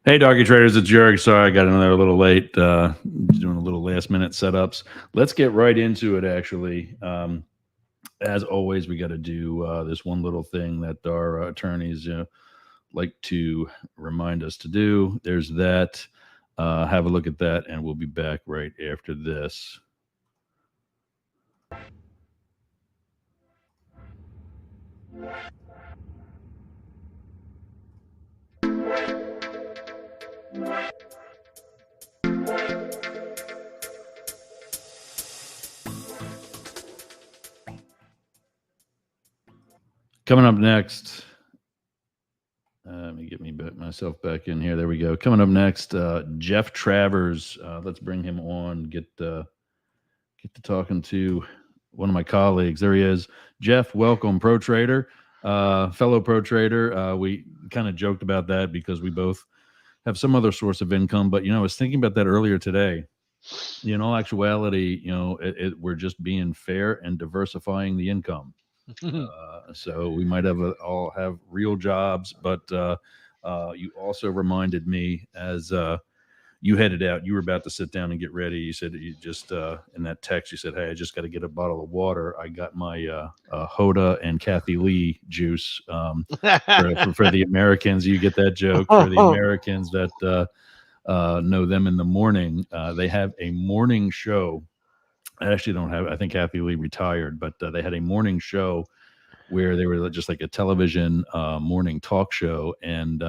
Hey, Doggy Traders, it's Jurg. Sorry, I got in there a little late, doing a little last minute setups. Let's get right into it, actually. As always, we got to do this one little thing that our attorneys like to remind us to do. There's that. Have a look at that, and we'll be back right after this. Coming up next, let me get myself back in here. There we go. Coming up next, Jeff Travers. Let's bring him on. Get to talking to one of my colleagues. There he is. Jeff, welcome, pro trader, fellow pro trader. We kind of joked about that because we both have some other source of income. But I was thinking about that earlier today. In all actuality, we're just being fair and diversifying the income. So we might all have real jobs, but you also reminded me as you headed out, you were about to sit down and get ready. You said you just in that text, you said, "Hey, I just got to get a bottle of water. I got my Hoda and Kathy Lee juice for the Americans." You get that joke for the Americans that know them in the morning. They have a morning show. I actually don't have. I think Kathy Lee retired, but they had a morning show where they were just like a television morning talk show, and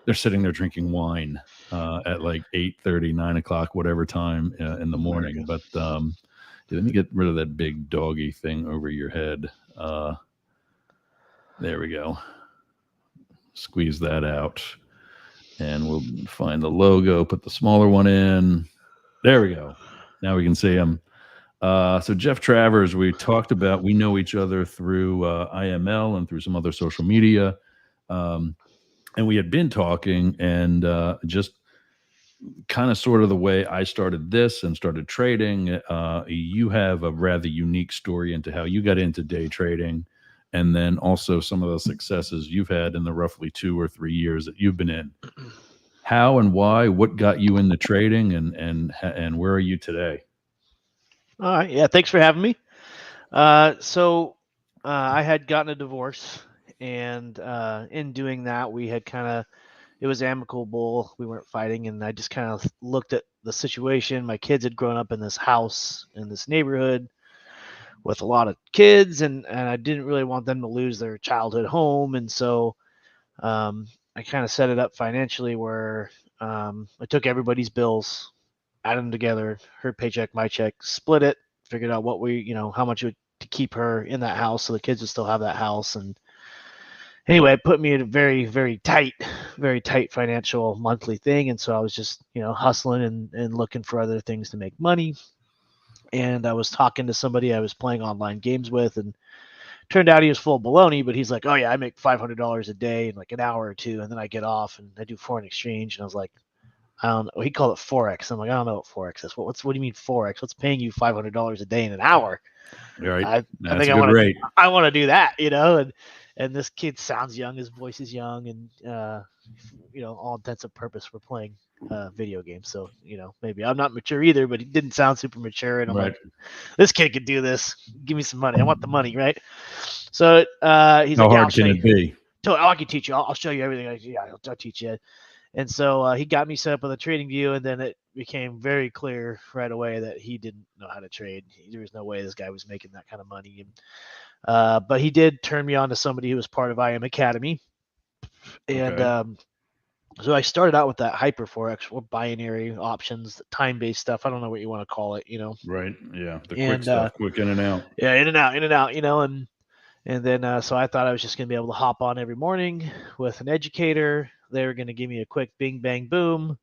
they're sitting there drinking wine at like 8:30, 9 o'clock, whatever time in the morning. But let me get rid of that big doggy thing over your head. There we go. Squeeze that out. And we'll find the logo, put the smaller one in. There we go. Now we can see him. So Jeff Travers, we know each other through IML and through some other social media. And we had been talking, and just kind of sort of the way I started this and started trading. You have a rather unique story into how you got into day trading, and then also some of the successes you've had in the roughly 2 or 3 years that you've been in. How and why? What got you into trading, and where are you today? All right. Yeah. Thanks for having me. So I had gotten a divorce, and in doing that, we had it was amicable. We weren't fighting, and I just kind of looked at the situation. My kids had grown up in this house in this neighborhood with a lot of kids, and I didn't really want them to lose their childhood home, and so I kind of set it up financially where I took everybody's bills, added them together, her paycheck, my check, split it, figured out how much it would to keep her in that house so the kids would still have that house. And anyway, it put me in a very, very tight financial monthly thing. And so I was just, hustling and looking for other things to make money. And I was talking to somebody I was playing online games with, and turned out he was full of baloney, but he's like, "Oh yeah, I make $500 a day in like an hour or two, and then I get off and I do foreign exchange." And I was like, "I don't know." He called it forex. I'm like, "I don't know what forex is. What do you mean forex? What's paying you $500 a day in an hour?" Right. I That's think a good rate. I want to do that, And this kid sounds young. His voice is young, and all intents and purpose, we're playing video games. So maybe I'm not mature either, but he didn't sound super mature. And I'm Right. like, this kid could do this. Give me some money. I want the money, right? So he's How like, "Yeah, I'll hard show can you. it be? I can teach you. I'll show you everything." Yeah, I'll teach you. And so he got me set up with a trading view, and then it became very clear right away that he didn't know how to trade. There was no way this guy was making that kind of money. But he did turn me on to somebody who was part of IM Academy. And Okay. so I started out with that hyper forex or binary options, time-based stuff. I don't know what you want to call it. Right. Yeah. The quick And stuff, quick in and out. yeah, in and out, and then so I thought I was just going to be able to hop on every morning with an educator. They were going to give me a quick bing, bang, boom.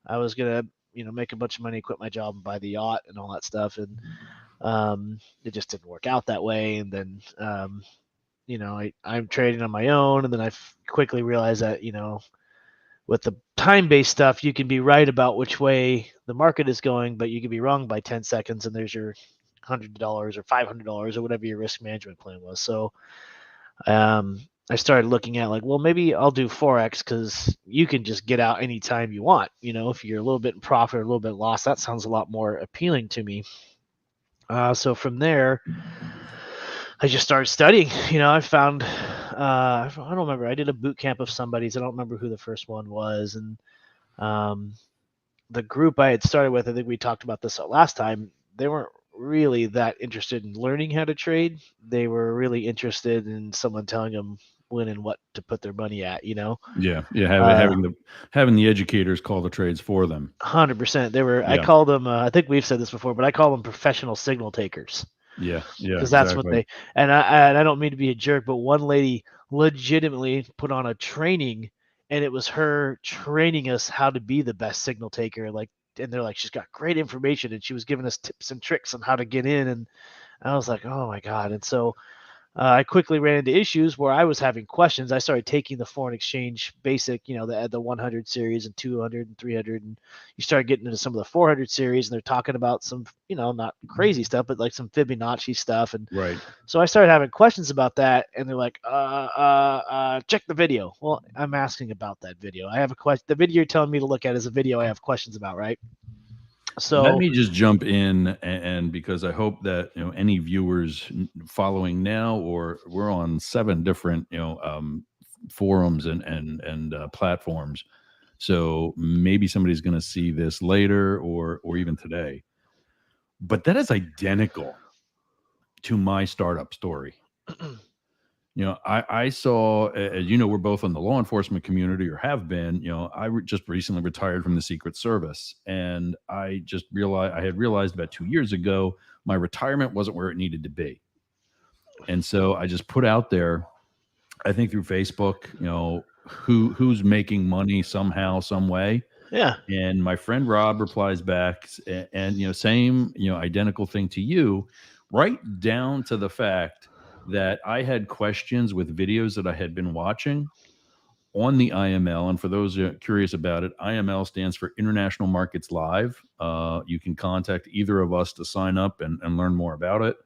I was going to, make a bunch of money, quit my job, and buy the yacht and all that stuff. And it just didn't work out that way. And then, I'm trading on my own. And then I quickly realized that, with the time-based stuff, you can be right about which way the market is going, but you can be wrong by 10 seconds, and there's your $100 or $500 or whatever your risk management plan was. So I started looking at like, well, maybe I'll do forex because you can just get out anytime you want. If you're a little bit in profit or a little bit lost, that sounds a lot more appealing to me. So from there, I just started studying. I found, I don't remember. I did a boot camp of somebody's. I don't remember who the first one was, and um, the group I had started with, I think we talked about this last time. They weren't really that interested in learning how to trade. They were really interested in someone telling them when and what to put their money at. Yeah, Uh, having the educators call the trades for them. 100%. They were. I Yeah, call them. I think we've said this before, but I call them professional signal takers yeah, because that's what exactly. they. And I don't mean to be a jerk, but one lady legitimately put on a training, and it was her training us how to be the best signal taker. Like, and they're like, she's got great information, and she was giving us tips and tricks on how to get in, and I was like, oh my god. And so I quickly ran into issues where I was having questions. I started taking the foreign exchange basic, the 100 series and 200 and 300, and you start getting into some of the 400 series, and they're talking about some, not crazy stuff, but like some Fibonacci stuff. And Right. so I started having questions about that, and they're like, check the video. Well, I'm asking about that video. I have a question. The video you're telling me to look at is a video I have questions about, right? Let So me just jump in, and because I hope that any viewers following now, or we're on 7 different forums and platforms, so maybe somebody's going to see this later or even today. But that is identical to my startup story. I saw, as we're both in the law enforcement community or have been. Just recently retired from the Secret Service, and I had realized about 2 years ago my retirement wasn't where it needed to be, and so I just put out there, I think through Facebook, who's making money somehow, some way. yeah, And my friend Rob replies back, and same, identical thing to you, right down to the fact that I had questions with videos that I had been watching on the IML. And for those curious about it, IML stands for International Markets Live. You can contact either of us to sign up and learn more about it.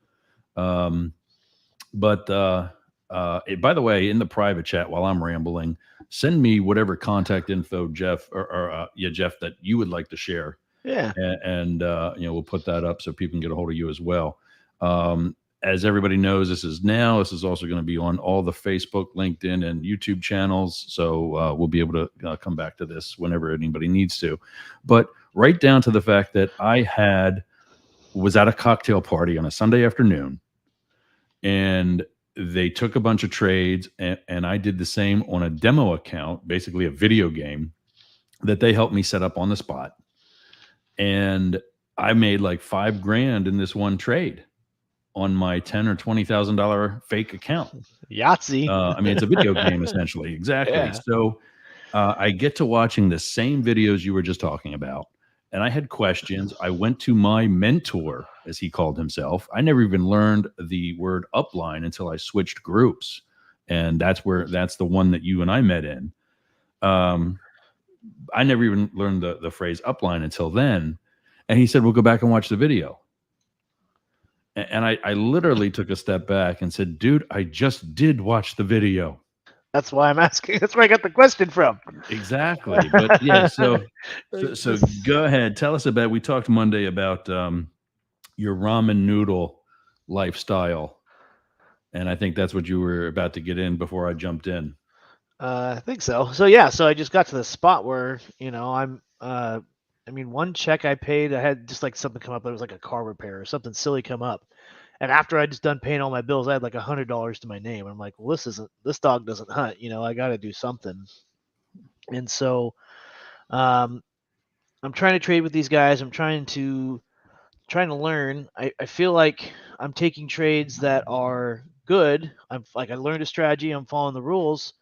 But by the way, in the private chat, while I'm rambling, send me whatever contact info, Jeff, Jeff, that you would like to share, yeah, and we'll put that up so people can get a hold of you as well. As everybody knows, this is also going to be on all the Facebook, LinkedIn, and YouTube channels. So we'll be able to come back to this whenever anybody needs to. But right down to the fact that was at a cocktail party on a Sunday afternoon, and they took a bunch of trades, and I did the same on a demo account, basically a video game that they helped me set up on the spot. And I made like $5,000 in this one trade on my $10,000 or $20,000 fake account. Yahtzee. I mean, it's a video game essentially. Exactly. Yeah, So I get to watching the same videos you were just talking about, and I had questions. I went to my mentor, as he called himself. I never even learned the word upline until I switched groups, and that's the one that you and I met in. I never even learned the phrase upline until then. And he said, "We'll go back and watch the video." And I literally took a step back and said, "Dude, I just did watch the video." that's why I'm asking. That's where I got the question from. Exactly. But yeah, so Like, so, so go ahead. Tell us about, we talked Monday about your ramen noodle lifestyle. And I think that's what you were about to get in before I jumped in. I think so. So yeah, so I just got to the spot where I'm. I mean, one check I paid, I had just like something come up. It was like a car repair or something silly come up, and after I just done paying all my bills, I had like $100 to my name. I'm like, well, this dog doesn't hunt. I got to do something. And so, um, I'm trying to trade with these guys. I'm trying to learn. I feel like I'm taking trades that are good. I'm like I learned a strategy. I'm following the rules,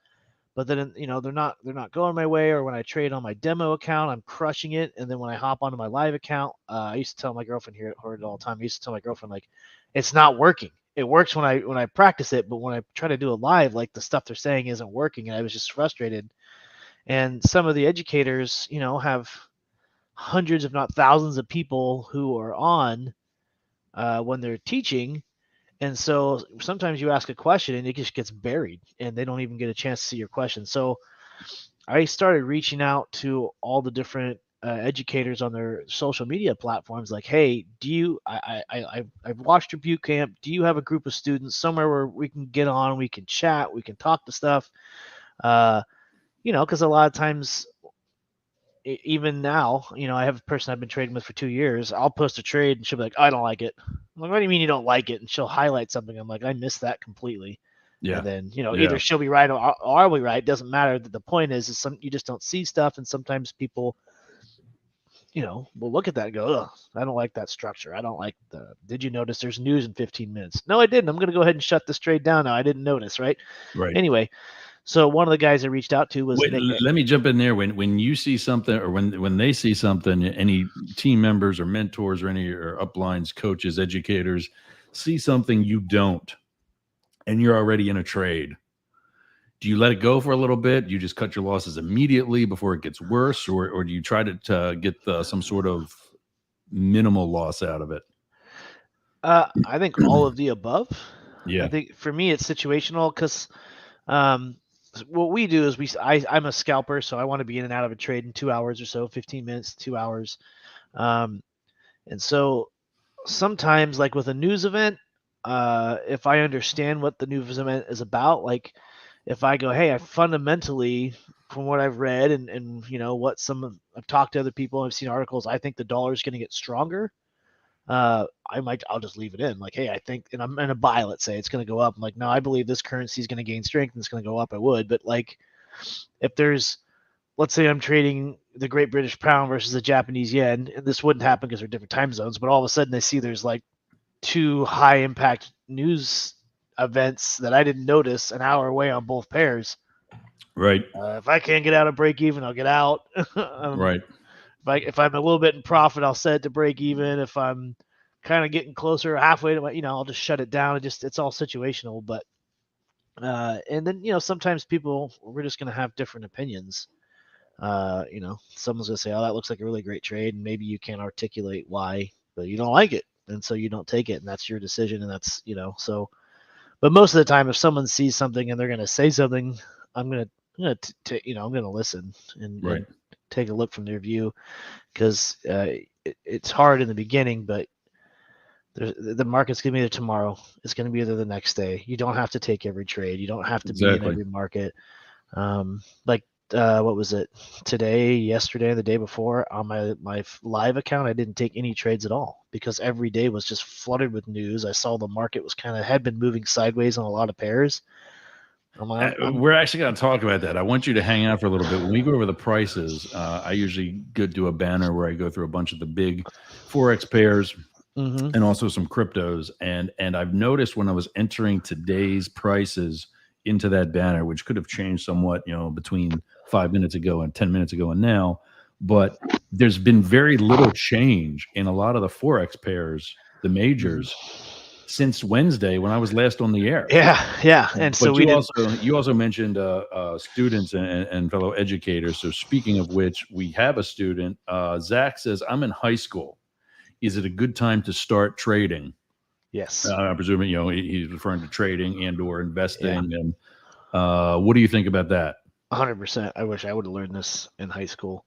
but then they're not going my way. Or when I trade on my demo account, I'm crushing it, and then when I hop onto my live account, I used to tell my girlfriend, here heard it all the time. I used to tell my girlfriend, like, it's not working. It works when I practice it, but when I try to do it live, like, the stuff they're saying isn't working, and I was just frustrated. And some of the educators, have hundreds, if not thousands, of people who are on when they're teaching, And so sometimes you ask a question and it just gets buried and they don't even get a chance to see your question. So I started reaching out to all the different educators on their social media platforms. Like, hey, do you? I've watched your boot camp. Do you have a group of students somewhere where we can get on? We can chat. We can talk to stuff. Uh, because a lot of times, even now, I have a person I've been trading with for 2 years. I'll post a trade and she'll be like, I don't like it. I'm like, what do you mean you don't like it? And she'll highlight something. I'm like, I missed that completely. Yeah. And then, Yeah. either she'll be right or I'll be right. It doesn't matter. The point is you just don't see stuff. And sometimes people, will look at that and go, ugh, I don't like that structure. I don't like did you notice there's news in 15 minutes? No, I didn't. I'm going to go ahead and shut this trade down now. I didn't notice, right? Right. Anyway, so one of the guys I reached out to was Wait, let me jump in there. When you see something, or when they see something, any team members or mentors or any or uplines, coaches, educators see something you don't, and you're already in a trade, do you let it go for a little bit? Do you just cut your losses immediately before it gets worse, or do you try to get some sort of minimal loss out of it? I think all of the above. Yeah. I think for me it's situational because what we do is I'm a scalper, so I want to be in and out of a trade in 2 hours or so, 15 minutes, 2 hours. And so sometimes, like with a news event, if I understand what the news event is about, like if I go, hey, I fundamentally, from what I've read and what I've talked to other people, I've seen articles, I think the dollar is going to get stronger. I'll just leave it in. Like, hey, I think, and I'm in a buy, let's say it's going to go up. I'm like, no, I believe this currency is going to gain strength and it's going to go up. I would, but like, if let's say I'm trading the Great British Pound versus the Japanese yen, and this wouldn't happen because they're different time zones, but all of a sudden I see there's like two high impact news events that I didn't notice an hour away on both pairs. Right. If I can't get out of break even, I'll get out. Right. If I'm a little bit in profit, I'll set it to break even. If I'm kind of getting closer halfway to my, I'll just shut it down. It's all situational. But and then sometimes we're just gonna have different opinions. Someone's gonna say, "Oh, that looks like a really great trade," and maybe you can't articulate why, but you don't like it, and so you don't take it, and that's your decision, and that's so. But most of the time, if someone sees something and they're gonna say something, I'm gonna listen and take a look from their view, because it's hard in the beginning, but the market's going to be there tomorrow. It's going to be there the next day. You don't have to take every trade. You don't have to be in every market. What was it today, yesterday, the day before on my live account, I didn't take any trades at all because every day was just flooded with news. I saw the market had been moving sideways on a lot of pairs. We're actually going to talk about that. I want you to hang out for a little bit. When we go over the prices, I usually do a banner where I go through a bunch of the big Forex pairs and also some cryptos. And I've noticed when I was entering today's prices into that banner, which could have changed somewhat, between 5 minutes ago and 10 minutes ago and now, but there's been very little change in a lot of the Forex pairs, the majors, since Wednesday when I was last on the air. Yeah. And so you also mentioned students and fellow educators. So speaking of which, we have a student. Zach says, I'm in high school. Is it a good time to start trading? Yes. I'm presuming, he's referring to trading and or investing. Yeah. And what do you think about that? 100%. I wish I would have learned this in high school.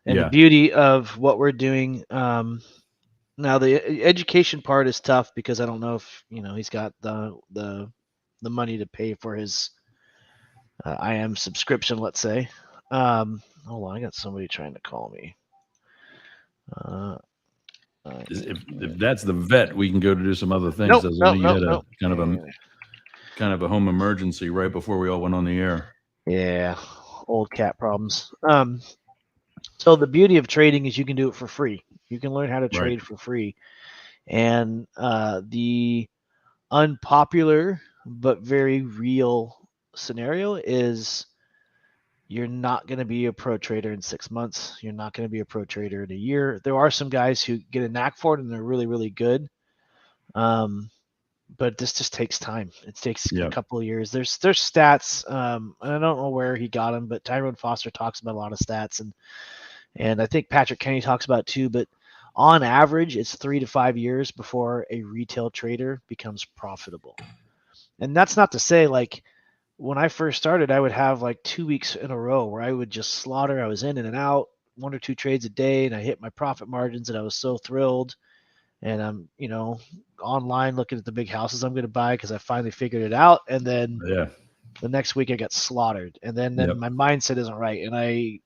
And the beauty of what we're doing, now the education part is tough because I don't know if he's got the money to pay for his IM subscription, let's say. Hold on, I got somebody trying to call me. If that's the vet, we can go to do some other things. Nope. Kind of a home emergency right before we all went on the air. Yeah, old cat problems. So the beauty of trading is you can do it for free. You can learn how to trade for free. And the unpopular but very real scenario is you're not going to be a pro trader in 6 months. You're not going to be a pro trader in a year. There are some guys who get a knack for it and they're really, really good. But this just takes time. It takes a couple of years. There's stats. And I don't know where he got them, but Tyrone Foster talks about a lot of stats, and I think Patrick Kenny talks about it too. But On average, it's 3 to 5 years before a retail trader becomes profitable. And that's not to say, like, when I first started, I would have like 2 weeks in a row where I would just slaughter. I was in and out, 1 or 2 trades a day, and I hit my profit margins, and I was so thrilled. And I'm, online looking at the big houses I'm going to buy because I finally figured it out. And then Yeah. the next week I got slaughtered, and then Yep. my mindset isn't right, and I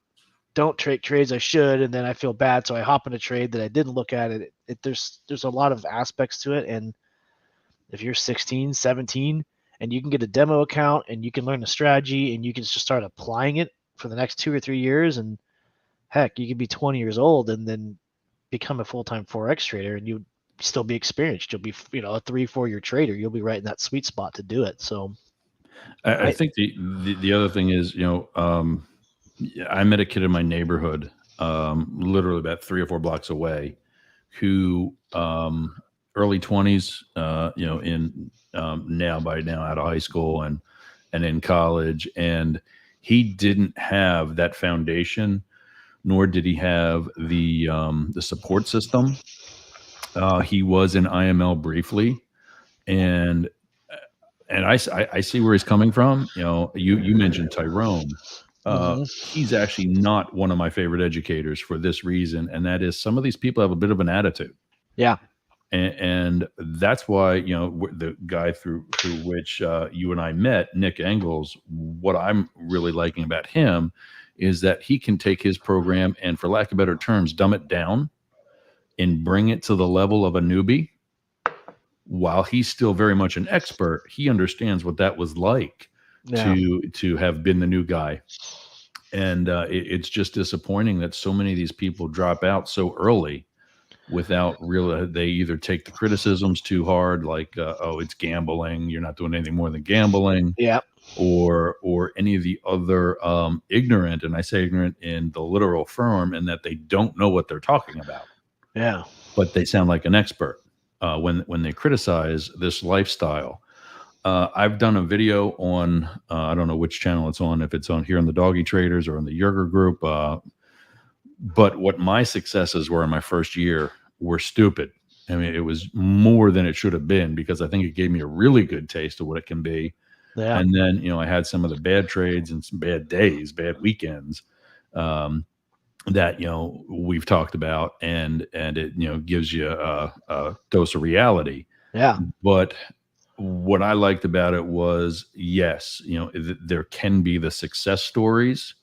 don't trade trades I should, and then I feel bad, so I hop in a trade that I didn't look at. There's a lot of aspects to it, and if you're 16, 17, and you can get a demo account and you can learn the strategy and you can just start applying it for the next 2 or 3 years, and heck, you could be 20 years old and then become a full-time forex trader, and you still be experienced. You'll be a 3-4 year trader. You'll be right in that sweet spot to do it. So I think the other thing is, I met a kid in my neighborhood, literally about 3 or 4 blocks away, who early 20s, in now out of high school and in college, and he didn't have that foundation, nor did he have the support system. He was in IML briefly, and I see where he's coming from. You mentioned Tyrone. He's actually not one of my favorite educators for this reason, and that is some of these people have a bit of an attitude. Yeah. And that's why, the guy through which you and I met, Nick Engels, what I'm really liking about him is that he can take his program and, for lack of better terms, dumb it down and bring it to the level of a newbie. While he's still very much an expert, he understands what that was like to have been the new guy. And it's just disappointing that so many of these people drop out so early without really, they either take the criticisms too hard, like, oh, it's gambling, you're not doing anything more than gambling. Yeah. Or any of the other ignorant, and I say ignorant in the literal form, in that they don't know what they're talking about. Yeah. But they sound like an expert when they criticize this lifestyle. I've done a video on, I don't know which channel it's on, if it's on here in the Doggy Traders or in the Yerger group. But what my successes were in my first year were stupid. I mean, it was more than it should have been, because I think it gave me a really good taste of what it can be. Yeah. And then, I had some of the bad trades and some bad days, bad weekends, that, we've talked about, and it, gives you a dose of reality. Yeah. But what I liked about it was, yes, there can be the success stories.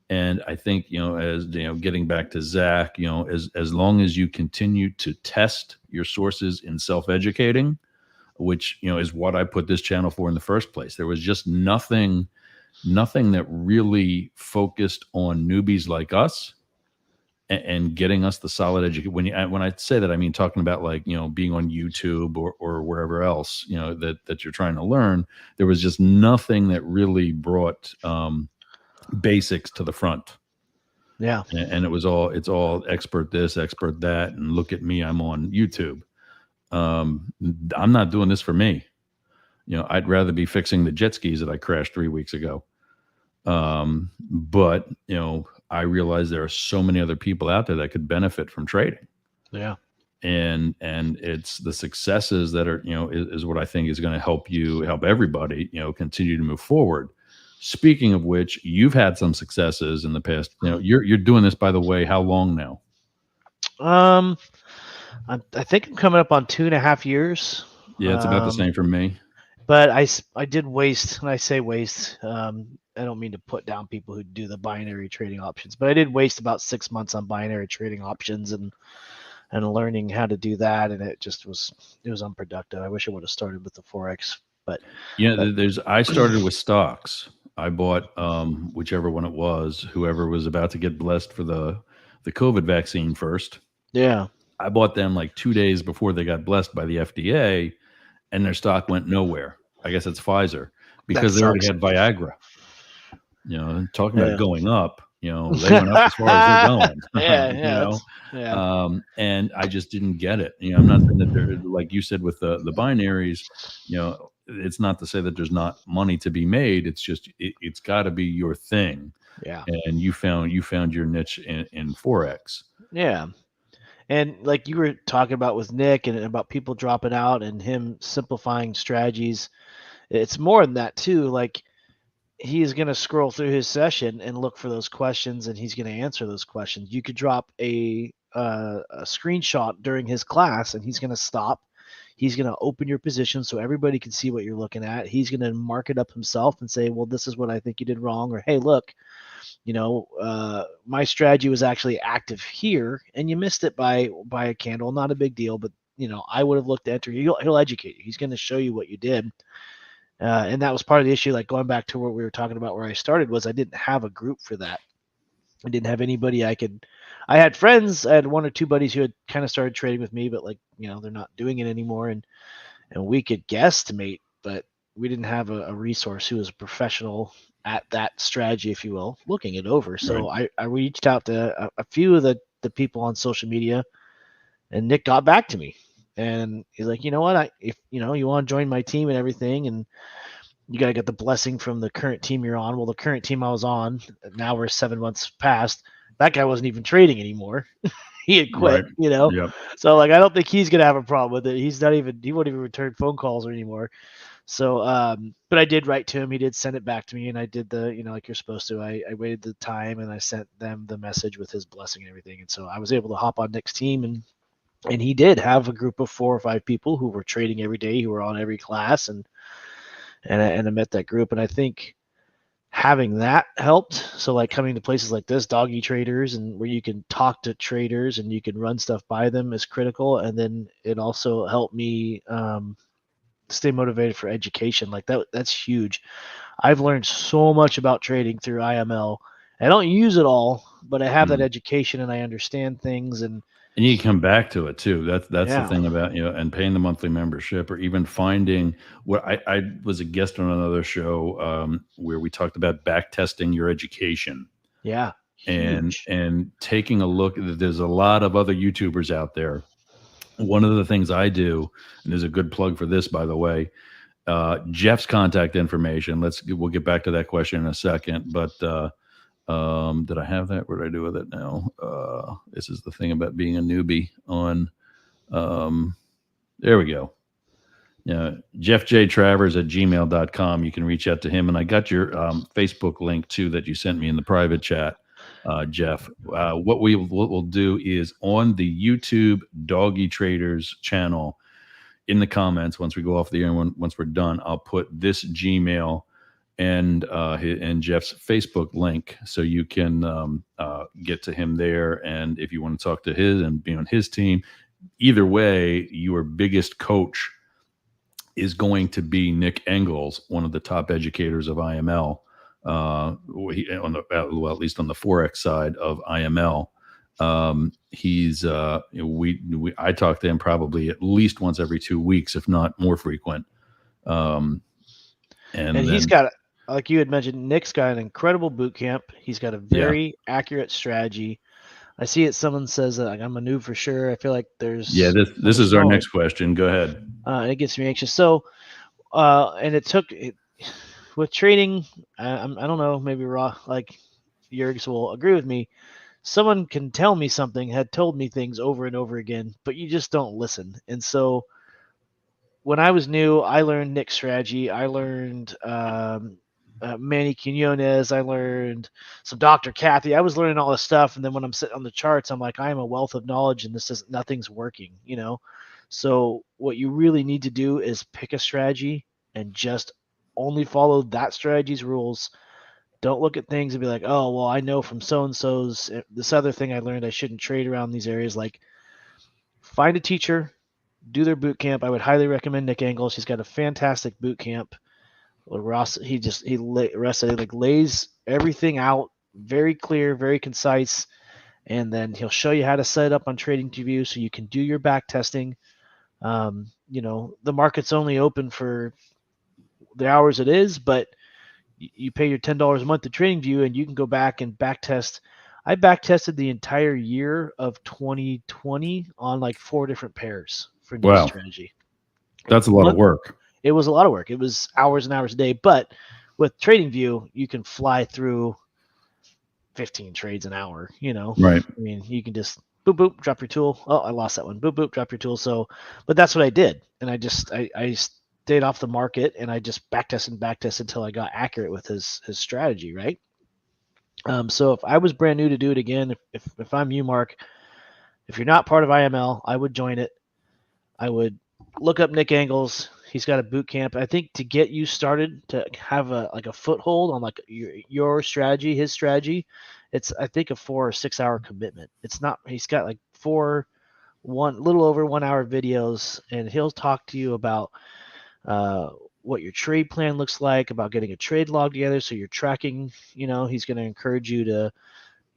And I think, as getting back to Zach, as long as you continue to test your sources in self-educating, which, is what I put this channel for in the first place. There was just nothing that really focused on newbies like us and getting us the solid education. When I say that, I mean talking about, like, being on YouTube or wherever else, that you're trying to learn. There was just nothing that really brought basics to the front. Yeah. And it's all expert this, expert that, and look at me, I'm on YouTube. I'm not doing this for me. I'd rather be fixing the jet skis that I crashed 3 weeks ago. But I realize there are so many other people out there that could benefit from trading. Yeah. And it's the successes that are, is what I think is going to help everybody, continue to move forward. Speaking of which, you've had some successes in the past. You're doing this, by the way, how long now? I think I'm coming up on 2.5 years. Yeah, it's about the same for me. But I did waste, and I say waste, I don't mean to put down people who do the binary trading options, but I did waste about 6 months on binary trading options and learning how to do that, and it was unproductive. I wish I would have started with the Forex, but I started with stocks. I bought whichever one it was, whoever was about to get blessed for the COVID vaccine first. Yeah. I bought them like 2 days before they got blessed by the FDA, and their stock went nowhere. I guess it's Pfizer, because they already had Viagra. Talking about going up, they went up as far as they're going. And I just didn't get it. I'm not saying that they're, like you said with the binaries, it's not to say that there's not money to be made. It's just it's got to be your thing. Yeah. And you found your niche in Forex. Yeah. And like you were talking about with Nick and about people dropping out and him simplifying strategies, it's more than that too. Like he's going to scroll through his session and look for those questions, and he's going to answer those questions. You could drop a screenshot during his class, and he's going to stop. He's going to open your position so everybody can see what you're looking at. He's going to mark it up himself and say, well, this is what I think you did wrong. Or, hey, look, my strategy was actually active here and you missed it by a candle. Not a big deal, but I would have looked at enter. He'll educate you. He's going to show you what you did. And that was part of the issue. Like going back to what we were talking about where I started was I didn't have a group for that. I didn't have anybody I had friends. I had one or two buddies who had kind of started trading with me, but they're not doing it anymore. And we could guesstimate, but we didn't have a resource who was a professional at that strategy, if you will, looking it over. So I reached out to a few of the people on social media, and Nick got back to me. And he's like, you know what? If you want to join my team and everything, and you got to get the blessing from the current team you're on. Well, the current team I was on, now we're 7 months past. That guy wasn't even trading anymore. He had quit, Yep. So I don't think he's gonna have a problem with it. He won't even return phone calls anymore. So, but I did write to him. He did send it back to me, and I did the, like you're supposed to. I waited the time, and I sent them the message with his blessing and everything. And so I was able to hop on Nick's team, and he did have a group of 4 or 5 people who were trading every day, who were on every class, and I met that group, and I think having that helped. So like coming to places like this, Doggy Traders, and where you can talk to traders and you can run stuff by them is critical. And then it also helped me stay motivated for education. Like that's huge. I've learned so much about trading through IML. I don't use it all, but I have that education and I understand things, and you can come back to it too. That's Yeah. the thing about, and paying the monthly membership, or even finding what I was a guest on another show where we talked about back testing your education. Yeah. Huge. And taking a look. There's a lot of other YouTubers out there. One of the things I do, and there's a good plug for this, by the way, Jeff's contact information. We'll get back to that question in a second, but did I have that? What did I do with it now? This is the thing about being a newbie on. There we go. Yeah, jeffjtravers@gmail.com. You can reach out to him, and I got your Facebook link too that you sent me in the private chat, Jeff. What we'll do is on the YouTube Doggy Traders channel, in the comments, once we go off the air, once we're done, I'll put this Gmail and Jeff's Facebook link, so you can get to him there. And if you want to talk to his and be on his team, either way, your biggest coach is going to be Nick Engels, one of the top educators of IML. At least on the Forex side of IML. He's I talk to him probably at least once every 2 weeks, if not more frequent. And he's got, like you had mentioned, Nick's got an incredible boot camp. He's got a very accurate strategy. I see it. Someone says that I'm a noob for sure. I feel like there's this is our next question. Go ahead. It gets me anxious. So, and it took with trading. I don't know. Maybe like Yergs will agree with me. Someone can tell me something, had told me things over and over again, but you just don't listen. And so when I was new, I learned Nick's strategy. I learned Manny Quinones. I learned some Dr. Kathy. I was learning all this stuff. And then when I'm sitting on the charts, I'm like, I am a wealth of knowledge and nothing's working, So what you really need to do is pick a strategy and just only follow that strategy's rules. Don't look at things and be like, oh, well, I know from so-and-so's this other thing I learned I shouldn't trade around these areas. Like, find a teacher, do their boot camp. I would highly recommend Nick Engels. He's got a fantastic boot camp. Ross, he lays everything out very clear, very concise, and then he'll show you how to set it up on TradingView so you can do your back testing. The market's only open for the hours it is, but you pay your $10 a month to TradingView and you can go back and back test. I back tested the entire year of 2020 on like 4 different pairs for new strategy. That's a lot of work. It was a lot of work. It was hours and hours a day, but with TradingView, you can fly through 15 trades an hour, Right. I mean, you can just boop boop, drop your tool. Oh, I lost that one. Boop boop, drop your tool. So, but that's what I did, and I stayed off the market, and I just backtest until I got accurate with his strategy, right? So if I was brand new to do it again, if I'm you, Mark, if you're not part of IML, I would join it. I would look up Nick Angles. He's got a boot camp. I think to get you started to have a foothold on like your strategy, his strategy, it's I think a 4 or 6 hour commitment. It's not. He's got like little over 1 hour videos, and he'll talk to you about what your trade plan looks like, about getting a trade log together so you're tracking. He's going to encourage you to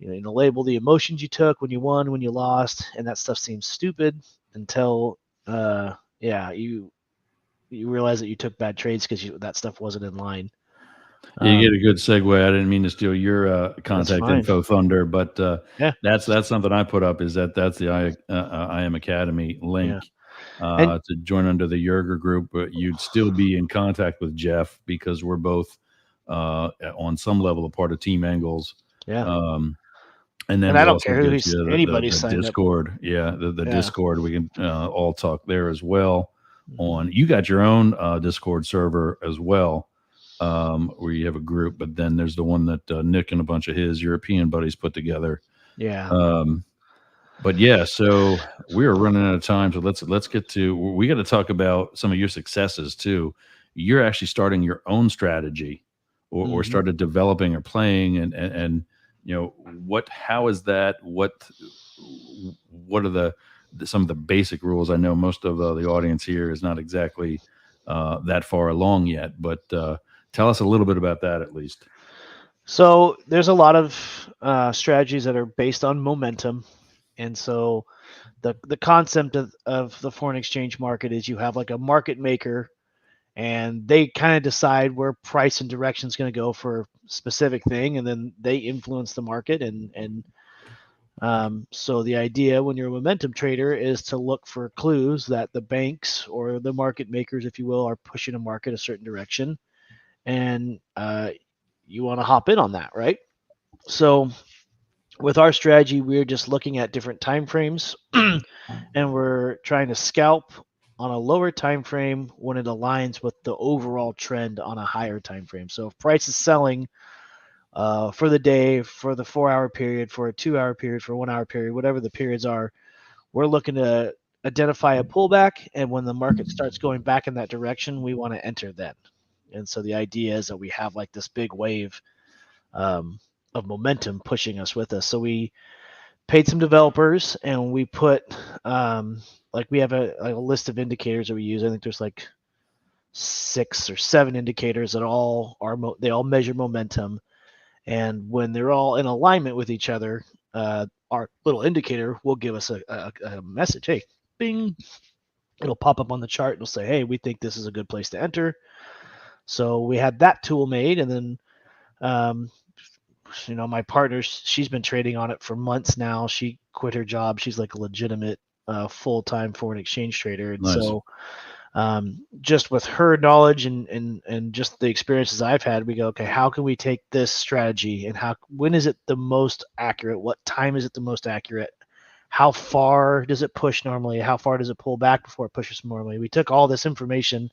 label the emotions you took when you won, when you lost, and that stuff seems stupid until you realize that you took bad trades because that stuff wasn't in line. You get a good segue. I didn't mean to steal your contact fine. info thunder, but Yeah. that's something I put up. Is that's the I Am Academy link And to join under the Yerger group. But you'd still be in contact with Jeff because we're both on some level a part of Team Angles. yeah, And then and I we'll don't also care get who's you anybody the signed up. Discord. Yeah, the Yeah. Discord. We can all talk there as well. Mhm. You got your own Discord server as well, where you have a group, but then there's the one that Nick and a bunch of his European buddies put together. Yeah. But yeah, so we're running out of time, so let's get to. We got to talk about some of your successes too. You're actually starting your own strategy, or Mhm. started developing or playing, and how is that? What are some of the basic rules? I know most of the audience here is not exactly that far along yet, but tell us a little bit about that at least. So there's a lot of strategies that are based on momentum, and so the concept of the foreign exchange market is you have like a market maker, and they kind of decide where price and direction is going to go for a specific thing, and then they influence the market. So the idea when you're a momentum trader is to look for clues that the banks or the market makers, if you will, are pushing a market a certain direction, and you want to hop in on that, right? So with our strategy, we're just looking at different time frames, and we're trying to scalp on a lower time frame when it aligns with the overall trend on a higher time frame. So if price is selling for the day, for the 4 hour period, for a 2 hour period, for a 1 hour period, whatever the periods are, we're looking to identify a pullback. And when the market starts going back in that direction, we want to enter then. And so the idea is that we have like this big wave of momentum pushing us with us. So we paid some developers, and we put like we have a list of indicators that we use. I think there's like 6 or 7 indicators that they all measure momentum, and when they're all in alignment with each other, our little indicator will give us a message. Hey, bing! It'll pop up on the chart. It'll say, hey, we think this is a good place to enter. So we had that tool made, and then my partner, she's been trading on it for months now. She quit her job. She's like a legitimate full-time foreign exchange trader. And Nice. so just with her knowledge and just the experiences I've had, we go, okay, how can we take this strategy, and when is it the most accurate? What time is it the most accurate? How far does it push normally? How far does it pull back before it pushes normally? We took all this information,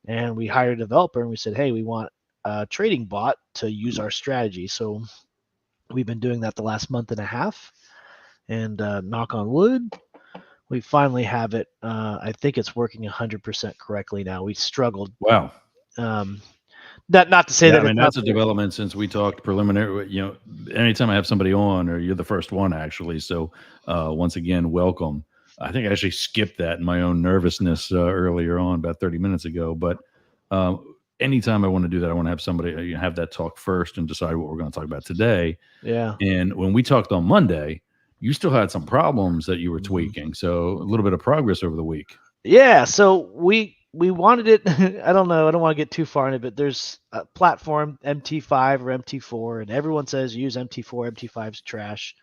and we hired a developer, and we said, hey, we want a trading bot to use our strategy. So we've been doing that the last month and a half, and knock on wood, we finally have it. I think it's working 100% correctly now. We struggled. Wow. Not to say Yeah, that I mean it's not that's a there. development since we talked preliminary. Anytime I have somebody on, or you're the first one actually. So once again, welcome. I think I actually skipped that in my own nervousness earlier on, about 30 minutes ago. But anytime I want to do that, I want to have somebody have that talk first and decide what we're going to talk about today. Yeah. And when we talked on Monday, you still had some problems that you were Mhm. tweaking. So a little bit of progress over the week. Yeah. So we wanted it. I don't know. I don't want to get too far in it, but there's a platform Mt5 or Mt4, and everyone says use Mt4. Mt5's trash.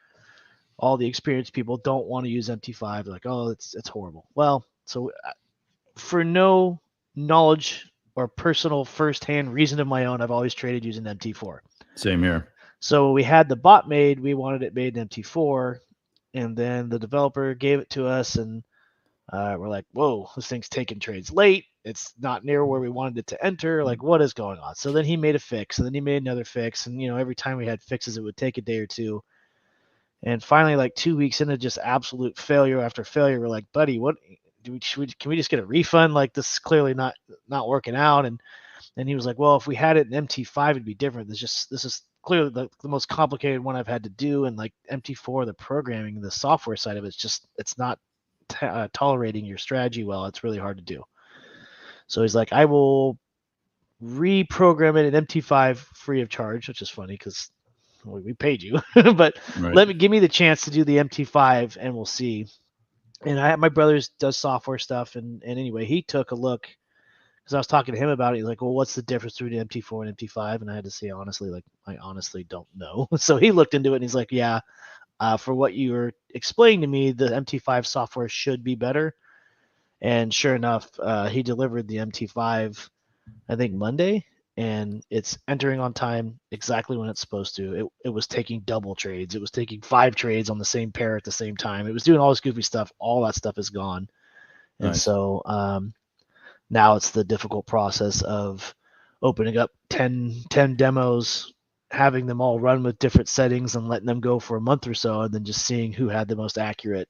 All the experienced people don't want to use Mt5. They're like, oh, it's horrible. Well, so for no knowledge or personal firsthand reason of my own, I've always traded using Mt4. Same here. So we had the bot made. We wanted it made in Mt4, and then the developer gave it to us, and we're like, whoa, this thing's taking trades late. It's not near where we wanted it to enter. Like, what is going on? So then he made a fix, and then he made another fix, and every time we had fixes, it would take a day or two. And finally, like 2 weeks into just absolute failure after failure, we're like, buddy, what can we just get a refund? Like, this is clearly not working out. And he was like, well, if we had it in MT5, it'd be different. This is clearly the most complicated one I've had to do. And like MT4, the programming, the software side of it's not tolerating your strategy well. It's really hard to do. So he's like, I will reprogram it in MT5 free of charge, which is funny because we paid you, but give me the chance to do the MT5 and we'll see. And my brother does software stuff, and anyway, he took a look because I was talking to him about it. He's like, well, what's the difference between MT4 and MT5? And I had to say, honestly, like, I honestly don't know. So he looked into it and he's like, yeah, for what you were explaining to me, the MT5 software should be better. And sure enough, he delivered the MT5, I think Monday, and it's entering on time exactly when it's supposed to. It was taking double trades. It was taking 5 trades on the same pair at the same time. It was doing all this goofy stuff. All that stuff is gone. And Nice. so now it's the difficult process of opening up 10 demos, having them all run with different settings and letting them go for a month or so, and then just seeing who had the most accurate,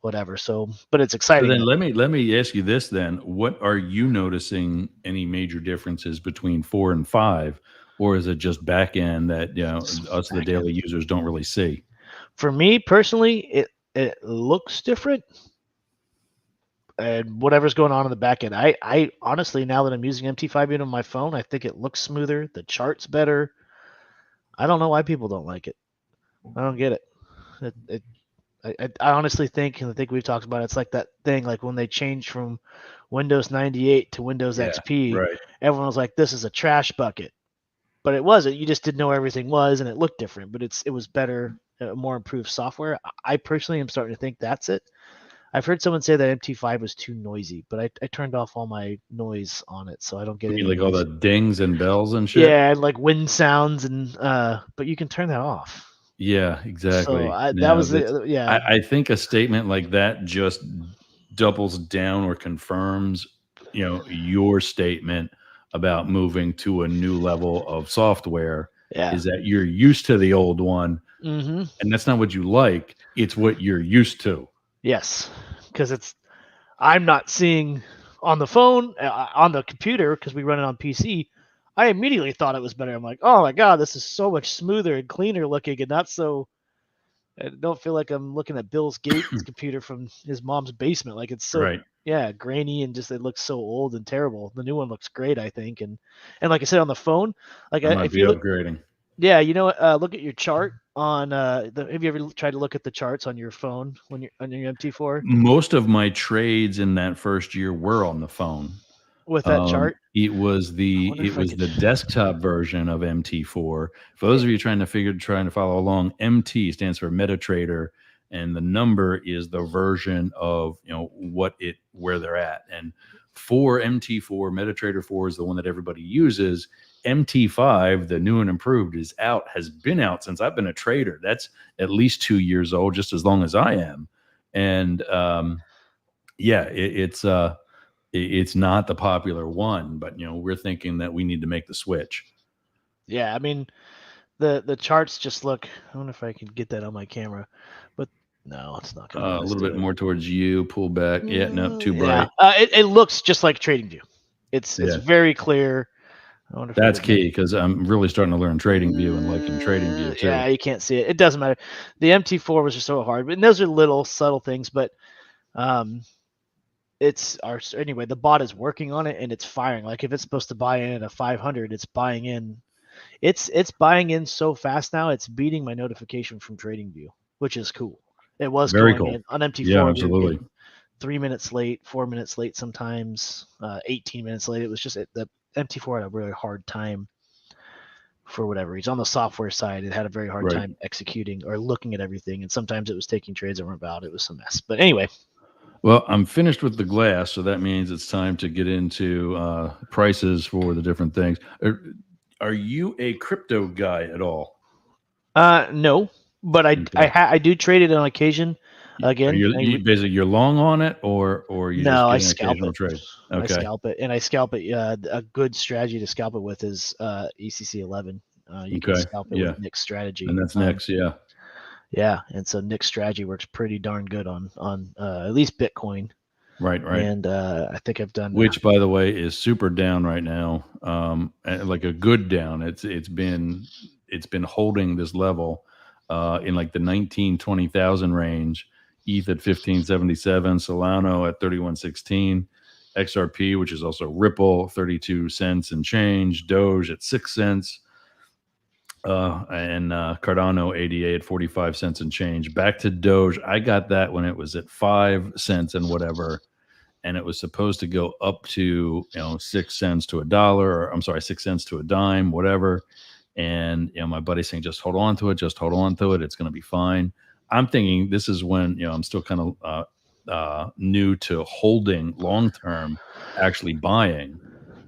whatever. So, but it's exciting. So then let me ask you this then. What are you noticing any major differences between 4 and 5, or is it just back end that, us, the daily users, don't really see? For me personally, it looks different. And whatever's going on in the back end, I honestly, now that I'm using MT5 on my phone, I think it looks smoother. The chart's better. I don't know why people don't like it. I don't get it. I honestly think, and I think we've talked about it, it's like that thing, like when they changed from Windows 98 to Windows XP, right. Everyone was like, this is a trash bucket. But it wasn't. You just didn't know where everything was, and it looked different. But it was better, more improved software. I personally am starting to think that's it. I've heard someone say that MT5 was too noisy, but I turned off all my noise on it, so I don't get any like noise. all the dings and bells and shit? Yeah, and like wind sounds, and but you can turn that off. Yeah, exactly. So that was yeah. I think a statement like that just doubles down or confirms, your statement about moving to a new level of software. Is that you're used to the old one, and that's not what you like. It's what you're used to. Yes, because I'm not seeing on the phone, on the computer, because we run it on PC. I immediately thought it was better. I'm like, oh my god, this is so much smoother and cleaner looking, and not so. I don't feel like I'm looking at Bill's Gates computer from his mom's basement. Like, it's so grainy, and just it looks so old and terrible. The new one looks great, I think, and like I said, on the phone, like if you look, upgrading. Yeah, look at your chart on have you ever tried to look at the charts on your phone when you're on your MT4? Most of my trades in that first year were on the phone. With that chart? It was the desktop version of MT4. For those of you trying to follow along, MT stands for MetaTrader, and the number is the version of where they're at. And for MT4, MetaTrader 4 is the one that everybody uses. MT5, the new and improved, has been out since I've been a trader. That's at least 2 years old, just as long as I am. And it's not the popular one, but we're thinking that we need to make the switch. Yeah, I mean, the charts just look. I wonder if I can get that on my camera, but no, it's not going to. A little bit more towards you. Pull back. Yeah, no, too bright. It looks just like TradingView. It's very clear. I wonder if that's key, because I'm really starting to learn TradingView and liking TradingView too. Yeah, you can't see it. It doesn't matter. The MT4 was just so hard, but those are little subtle things. But anyway. The bot is working on it, and it's firing. Like, if it's supposed to buy in at a 500, it's buying in. It's buying in so fast now. It's beating my notification from TradingView, which is cool. It was very cool in on MT4. Yeah, absolutely. 3 minutes late, 4 minutes late, sometimes 18 minutes late. It was just the MT4 had a really hard time for whatever reason. On the software side, it had a very hard time executing or looking at everything, and sometimes it was taking trades that weren't valid. It was a mess. But anyway. Well, I'm finished with the glass, so that means it's time to get into prices for the different things. Are you a crypto guy at all? No, but Okay. I do trade it on occasion. Are Again, you basically you're long on it, or you just no, I get an scalp occasional it. trade? I Okay. scalp it, and I scalp it. A good strategy to scalp it with is ECC 11. You can Okay. scalp it with Yeah. Nick's strategy. And that's next. Yeah. Yeah, and so Nick's strategy works pretty darn good on at least Bitcoin. Right. Right. And I think I've done. Which, by the way, is super down right now. And like a good down. It's been holding this level in like the 19-20,000 range. ETH at 1577, Solano at 3116, XRP, which is also Ripple, 32 cents and change, Doge at 6 cents, and Cardano 88 at 45 cents and change. Back to Doge. I got that when it was at 5 cents and whatever, and it was supposed to go up to 6 cents to a dollar, or I'm sorry, 6 cents to a dime, whatever. And my buddy's saying, just hold on to it, just hold on to it, it's going to be fine. I'm thinking this is when I'm still kind of new to holding long term, actually buying,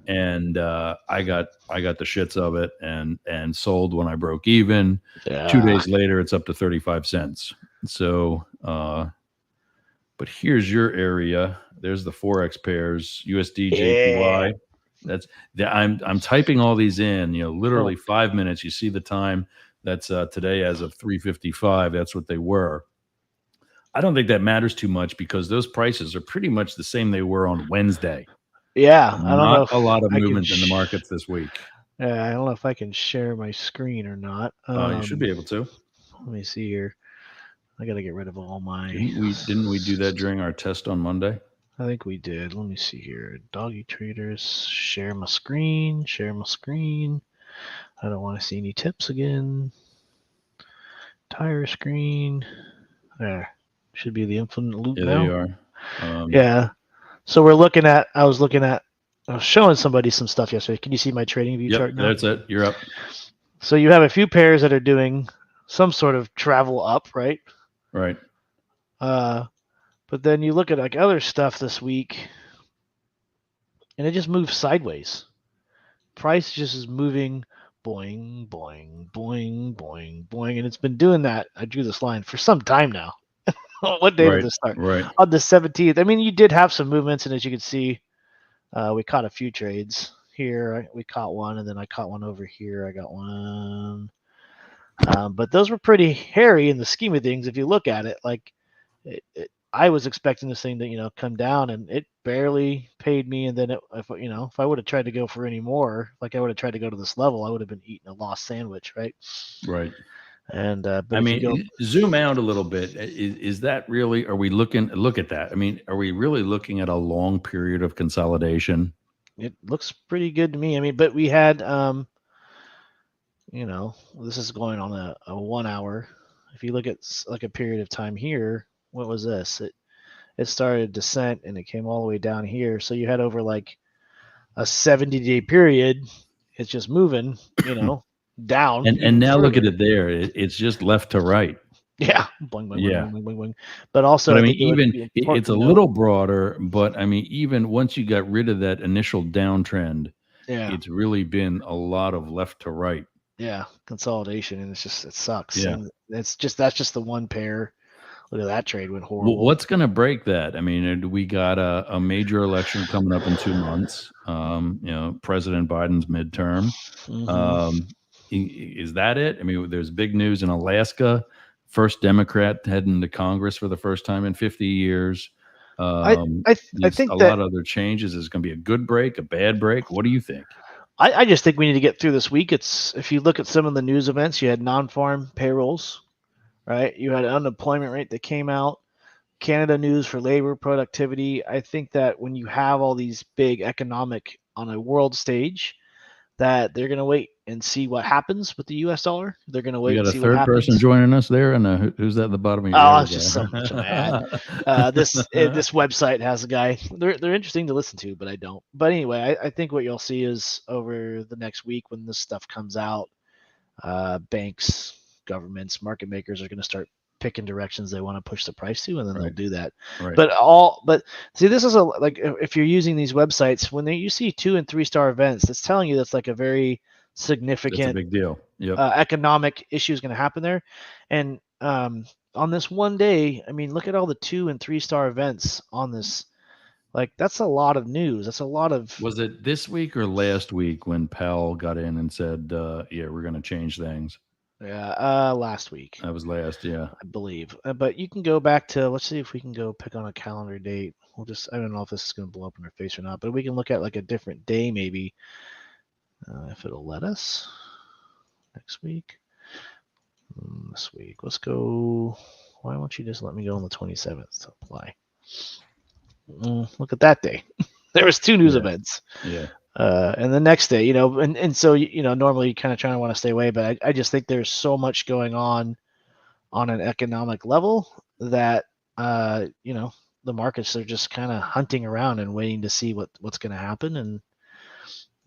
and I got the shits of it and sold when I broke even. 2 days later, it's up to 35 cents. So, but here's your area. There's the Forex pairs, USD, JPY. That's I'm typing all these in. Literally 5 minutes. You see the time. That's today as of 3:55. That's what they were. I don't think that matters too much because those prices are pretty much the same they were on Wednesday. Yeah, I don't know Not if a lot of I can. movement in the markets this week. Yeah, I don't know if I can share my screen or not. You should be able to. Let me see here. I got to get rid of all my. Didn't we do that during our test on Monday? I think we did. Let me see here. Doggy Traders. Share my screen. Share my screen. I don't want to see any tips again. Tire screen. There. Should be the infinite loop Yeah, now. there you are. Yeah. So we're looking at. I was showing somebody some stuff yesterday. Can you see my trading view chart now? That's it. You're up. So you have a few pairs that are doing some sort of travel up, right? Right. But then you look at like other stuff this week, and it just moves sideways. Price just is moving, boing, boing, boing, boing, boing, and it's been doing that. I drew this line for some time now. What day did this start? Right. On the 17th. I mean, you did have some movements, and as you can see, we caught a few trades here. We caught one, and then I caught one over here. I got one. But those were pretty hairy in the scheme of things. If you look at it, like I was expecting this thing to come down, and it barely paid me. And then if I would have tried to go for any more, like I would have tried to go to this level, I would have been eating a lost sandwich, right? Right. And but I mean, zoom out a little bit. Is that really? Are we look at that? I mean, are we really looking at a long period of consolidation? It looks pretty good to me. I mean, but we had this is going on a 1 hour. If you look at like a period of time here, what was this? It started descent and it came all the way down here. So you had over like a 70-day period. It's just moving, down. And now look at it there. It's just left to right. Yeah. Boing, boing, boing, boing, boing, boing. But also, I mean, even it's a little broader, but I mean, even once you got rid of that initial downtrend, it's really been a lot of left to right. Yeah, consolidation, and it sucks. Yeah. And that's just the one pair. Look at that trade went horrible. Well, what's going to break that? I mean, we got a major election coming up in 2 months. President Biden's midterm. Mm-hmm. Is that it? I mean, there's big news in Alaska. First Democrat heading to Congress for the first time in 50 years. I think a lot of other changes. Is going to be a good break, a bad break? What do you think? I just think we need to get through this week. If you look at some of the news events, you had non-farm payrolls, right? You had an unemployment rate that came out, Canada news for labor productivity. I think that when you have all these big economic on a world stage, that they're going to wait and see what happens with the U.S. dollar. They're going to wait and see what happens. We got a third person joining us there, and who's that at the bottom of your Oh, it's just so much of an ad. This website has a guy. They're interesting to listen to, but I don't. But anyway, I think what you'll see is over the next week when this stuff comes out, banks, governments, market makers are going to start picking directions they want to push the price to, and then they'll do that. Right. But see, this is if you're using these websites, when you see 2 and 3 star events, that's telling you that's like a very significant, that's a big deal. Yep. Economic issue is going to happen there, and on this one day, I mean, look at all the 2 and 3 star events on this. Like, that's a lot of news. That's a lot of. Was it this week or last week when Powell got in and said, "Yeah, we're going to change things"? Yeah, last week, That was last. Yeah. I believe. But you can go back to, let's see if we can go pick on a calendar date. I don't know if this is going to blow up in our face or not, but we can look at like a different day maybe, if it'll let us. Next week. This week. Let's go. Why won't you just let me go on the 27th to apply? Look at that day. There was 2 news events. Yeah. And the next day, and so, normally you kind of trying to want to stay away, but I just think there's so much going on an economic level that, the markets are just kind of hunting around and waiting to see what's going to happen. And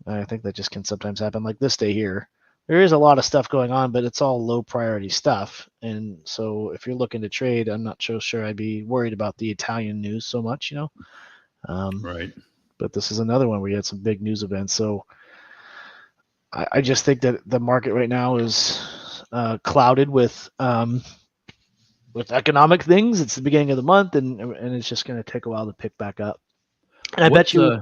I think that just can sometimes happen. Like this day here, there is a lot of stuff going on, but it's all low priority stuff. And so if you're looking to trade, I'm not so sure I'd be worried about the Italian news so much, Right. But this is another one where you had some big news events. So I just think that the market right now is clouded with economic things. It's the beginning of the month, and it's just going to take a while to pick back up. And I bet you.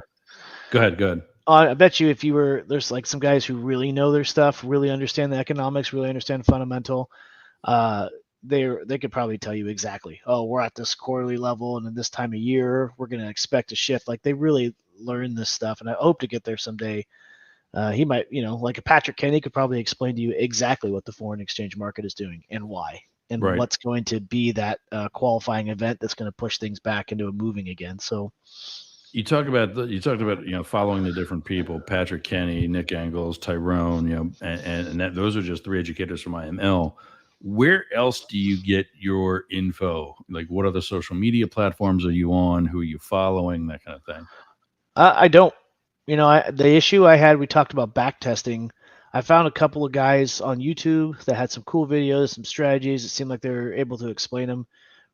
Go ahead. I bet you if there's like some guys who really know their stuff, really understand the economics, really understand fundamental. They could probably tell you exactly. Oh, we're at this quarterly level, and in this time of year, we're going to expect a shift. Like they really learn this stuff, and I hope to get there someday. He might, like a Patrick Kenny could probably explain to you exactly what the foreign exchange market is doing and why, and Right. what's going to be that qualifying event that's going to push things back into a moving again. So You talked about following the different people: Patrick Kenny, Nick Engels, Tyrone, and that those are just 3 educators from IML. Where else do you get your info? Like, what other social media platforms are you on? Who are you following? That kind of thing. I don't. The issue I had, we talked about back testing. I found a couple of guys on YouTube that had some cool videos, some strategies. It seemed like they were able to explain them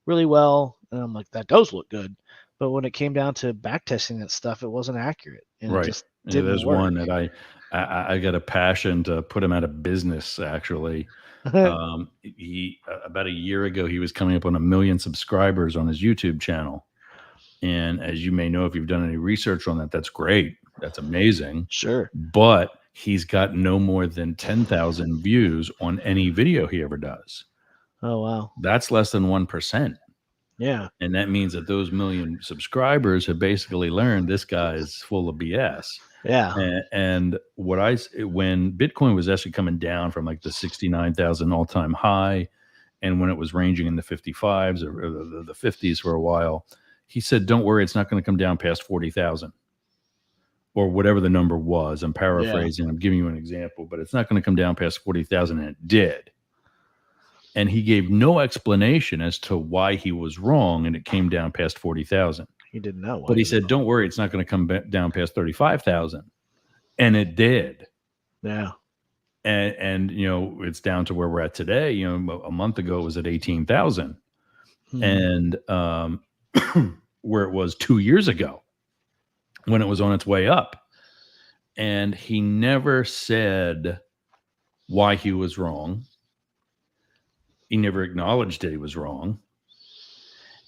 really well. And I'm like, that does look good. But when it came down to back testing that stuff, it wasn't accurate. And Right. It just didn't There's work. one that I got a passion to put him out of business, actually. He about a year ago, he was coming up on 1 million subscribers on his YouTube channel. And as you may know, if you've done any research on that, that's great. That's amazing. Sure. But he's got no more than 10,000 views on any video he ever does. Oh, wow. That's less than 1%. Yeah. And that means that those 1 million subscribers have basically learned this guy is full of BS. Yeah. And when Bitcoin was actually coming down from like the 69,000 all-time high, and when it was ranging in the 55s or the 50s for a while, he said, "Don't worry, it's not going to come down past 40,000 or whatever the number was." I'm paraphrasing. Yeah. I'm giving you an example, but it's not going to come down past 40,000, and it did. And he gave no explanation as to why he was wrong, and it came down past 40,000. He didn't know. But he said, "Don't worry, it's not going to come down past 35,000," and it did. Yeah. And it's down to where we're at today. A month ago it was at 18,000, and where it was 2 years ago when it was on its way up. And he never said why he was wrong. He never acknowledged that he was wrong.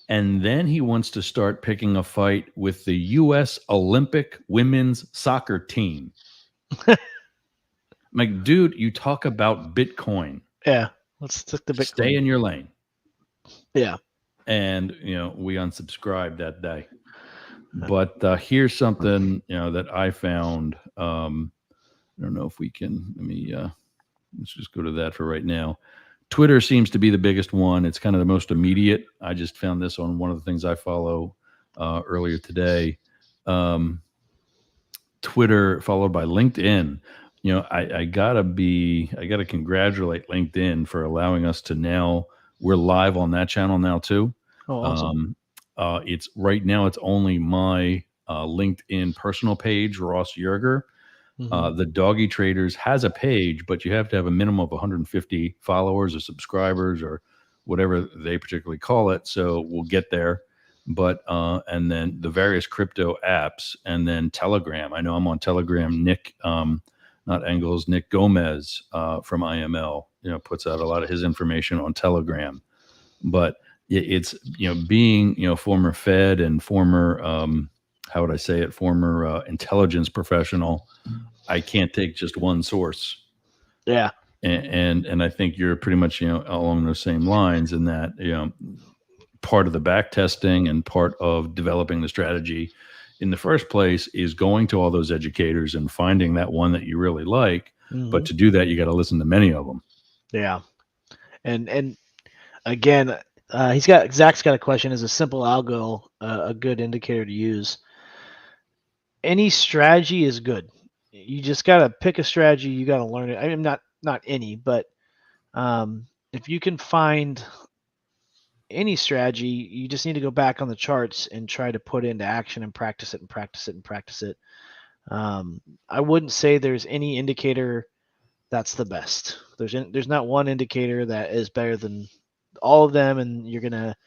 And then he wants to start picking a fight with the U.S. Olympic women's soccer team. I'm like, dude, you talk about Bitcoin. Yeah. Let's stick to Bitcoin. Stay in your lane. Yeah. And, we unsubscribed that day. But here's something, that I found. I don't know if we can, let's just go to that for right now. Twitter seems to be the biggest one. It's kind of the most immediate. I just found this on one of the things I follow earlier today. Twitter followed by LinkedIn. I gotta congratulate LinkedIn for allowing us to now. We're live on that channel now too. Oh, awesome. It's right now. It's only my LinkedIn personal page, Ross Yerger. The Doggy Traders has a page, but you have to have a minimum of 150 followers or subscribers or whatever they particularly call it. So we'll get there. But and then the various crypto apps, and then Telegram. I know I'm on Telegram. Nick, not not Engels, Nick Gomez from IML, puts out a lot of his information on Telegram. But it's, being, former Fed and former, how would I say it, former intelligence professional, I can't take just one source. Yeah. And I think you're pretty much, along those same lines in that, part of the back testing and part of developing the strategy in the first place is going to all those educators and finding that one that you really like. Mm-hmm. But to do that, you got to listen to many of them. Yeah. And again, Zach's got a question. Is a simple algo a good indicator to use? Any strategy is good. You just got to pick a strategy. You got to learn it. I mean, not any, but if you can find any strategy, you just need to go back on the charts and try to put it into action and practice it and practice it and practice it. I wouldn't say there's any indicator that's the best. There's not one indicator that is better than all of them, and you're gonna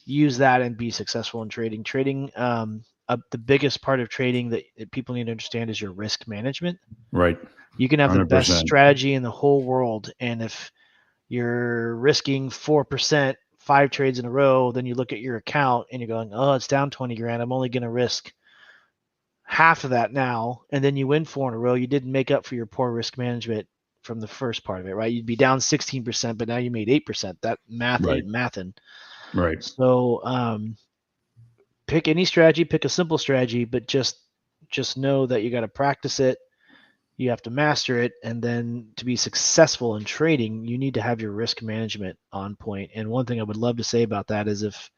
use that and be successful in trading. The biggest part of trading that people need to understand is your risk management. Right. You can have 100%. the best strategy in the whole world, and if you're risking 4% 5 trades in a row, then you look at your account and you're going, oh, it's down 20 grand. I'm only going to risk half of that now. And then you win 4 in a row. You didn't make up for your poor risk management from the first part of it, right? You'd be down 16%, but now you made 8%. That math ain't mathin'. Right. So pick any strategy, pick a simple strategy, but just know that you got to practice it. You have to master it. And then to be successful in trading, you need to have your risk management on point. And one thing I would love to say about that is if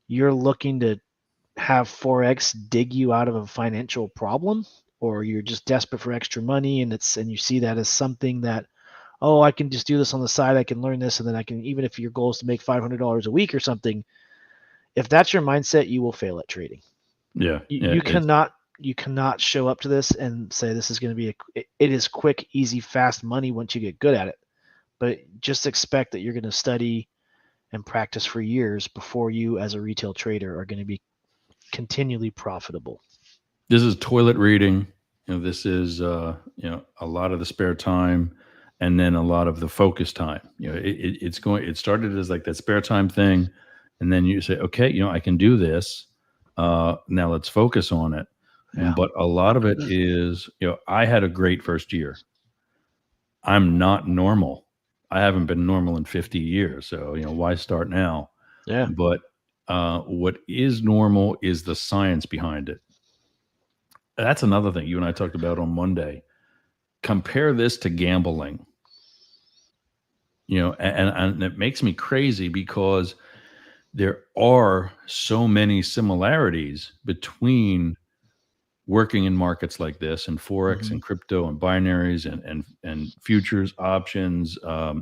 you're looking to have Forex dig you out of a financial problem, or you're just desperate for extra money and you see that as something that, oh, I can just do this on the side, I can learn this, and then I can, even if your goal is to make $500 a week or something, if that's your mindset, you will fail at trading. Yeah. You cannot show up to this and say this is going to be it is quick, easy, fast money once you get good at it. But just expect that you're going to study and practice for years before you as a retail trader are going to be continually profitable. This is toilet reading. This is a lot of the spare time, and then a lot of the focus time. It started as like that spare time thing, and then you say, okay, I can do this. Now let's focus on it. Yeah. But a lot of it is, I had a great first year. I'm not normal. I haven't been normal in 50 years. So, why start now? Yeah. But what is normal is the science behind it. That's another thing you and I talked about on Monday. Compare this to gambling. And it makes me crazy because there are so many similarities between working in markets like this and Forex and crypto and binaries and futures, options,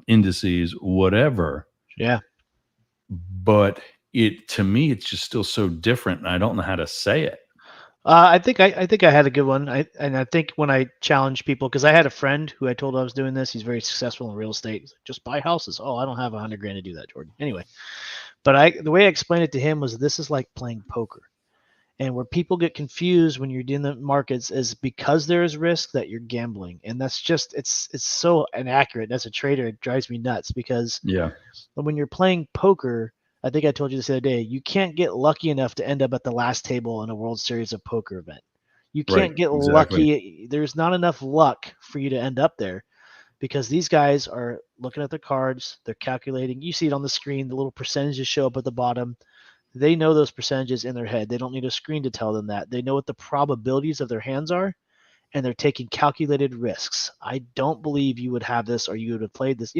indices, whatever. Yeah. But to me, it's just still so different, and I don't know how to say it. I think I had a good one. I think when I challenge people, because I had a friend who I told I was doing this, he's very successful in real estate. He's like, just buy houses. Oh, I don't have $100 grand to do that, Jordan. Anyway, but the way I explained it to him was this is like playing poker. And where people get confused when you're in the markets is because there is risk that you're gambling. And that's just, it's so inaccurate. As a trader, it drives me nuts because when you're playing poker, I think I told you this the other day, you can't get lucky enough to end up at the last table in a World Series of Poker event. You can't get lucky. There's not enough luck for you to end up there because these guys are looking at the cards. They're calculating. You see it on the screen. The little percentages show up at the bottom. They know those percentages in their head. They don't need a screen to tell them that. They know what the probabilities of their hands are, and they're taking calculated risks. I don't believe you would have this or you would have played this.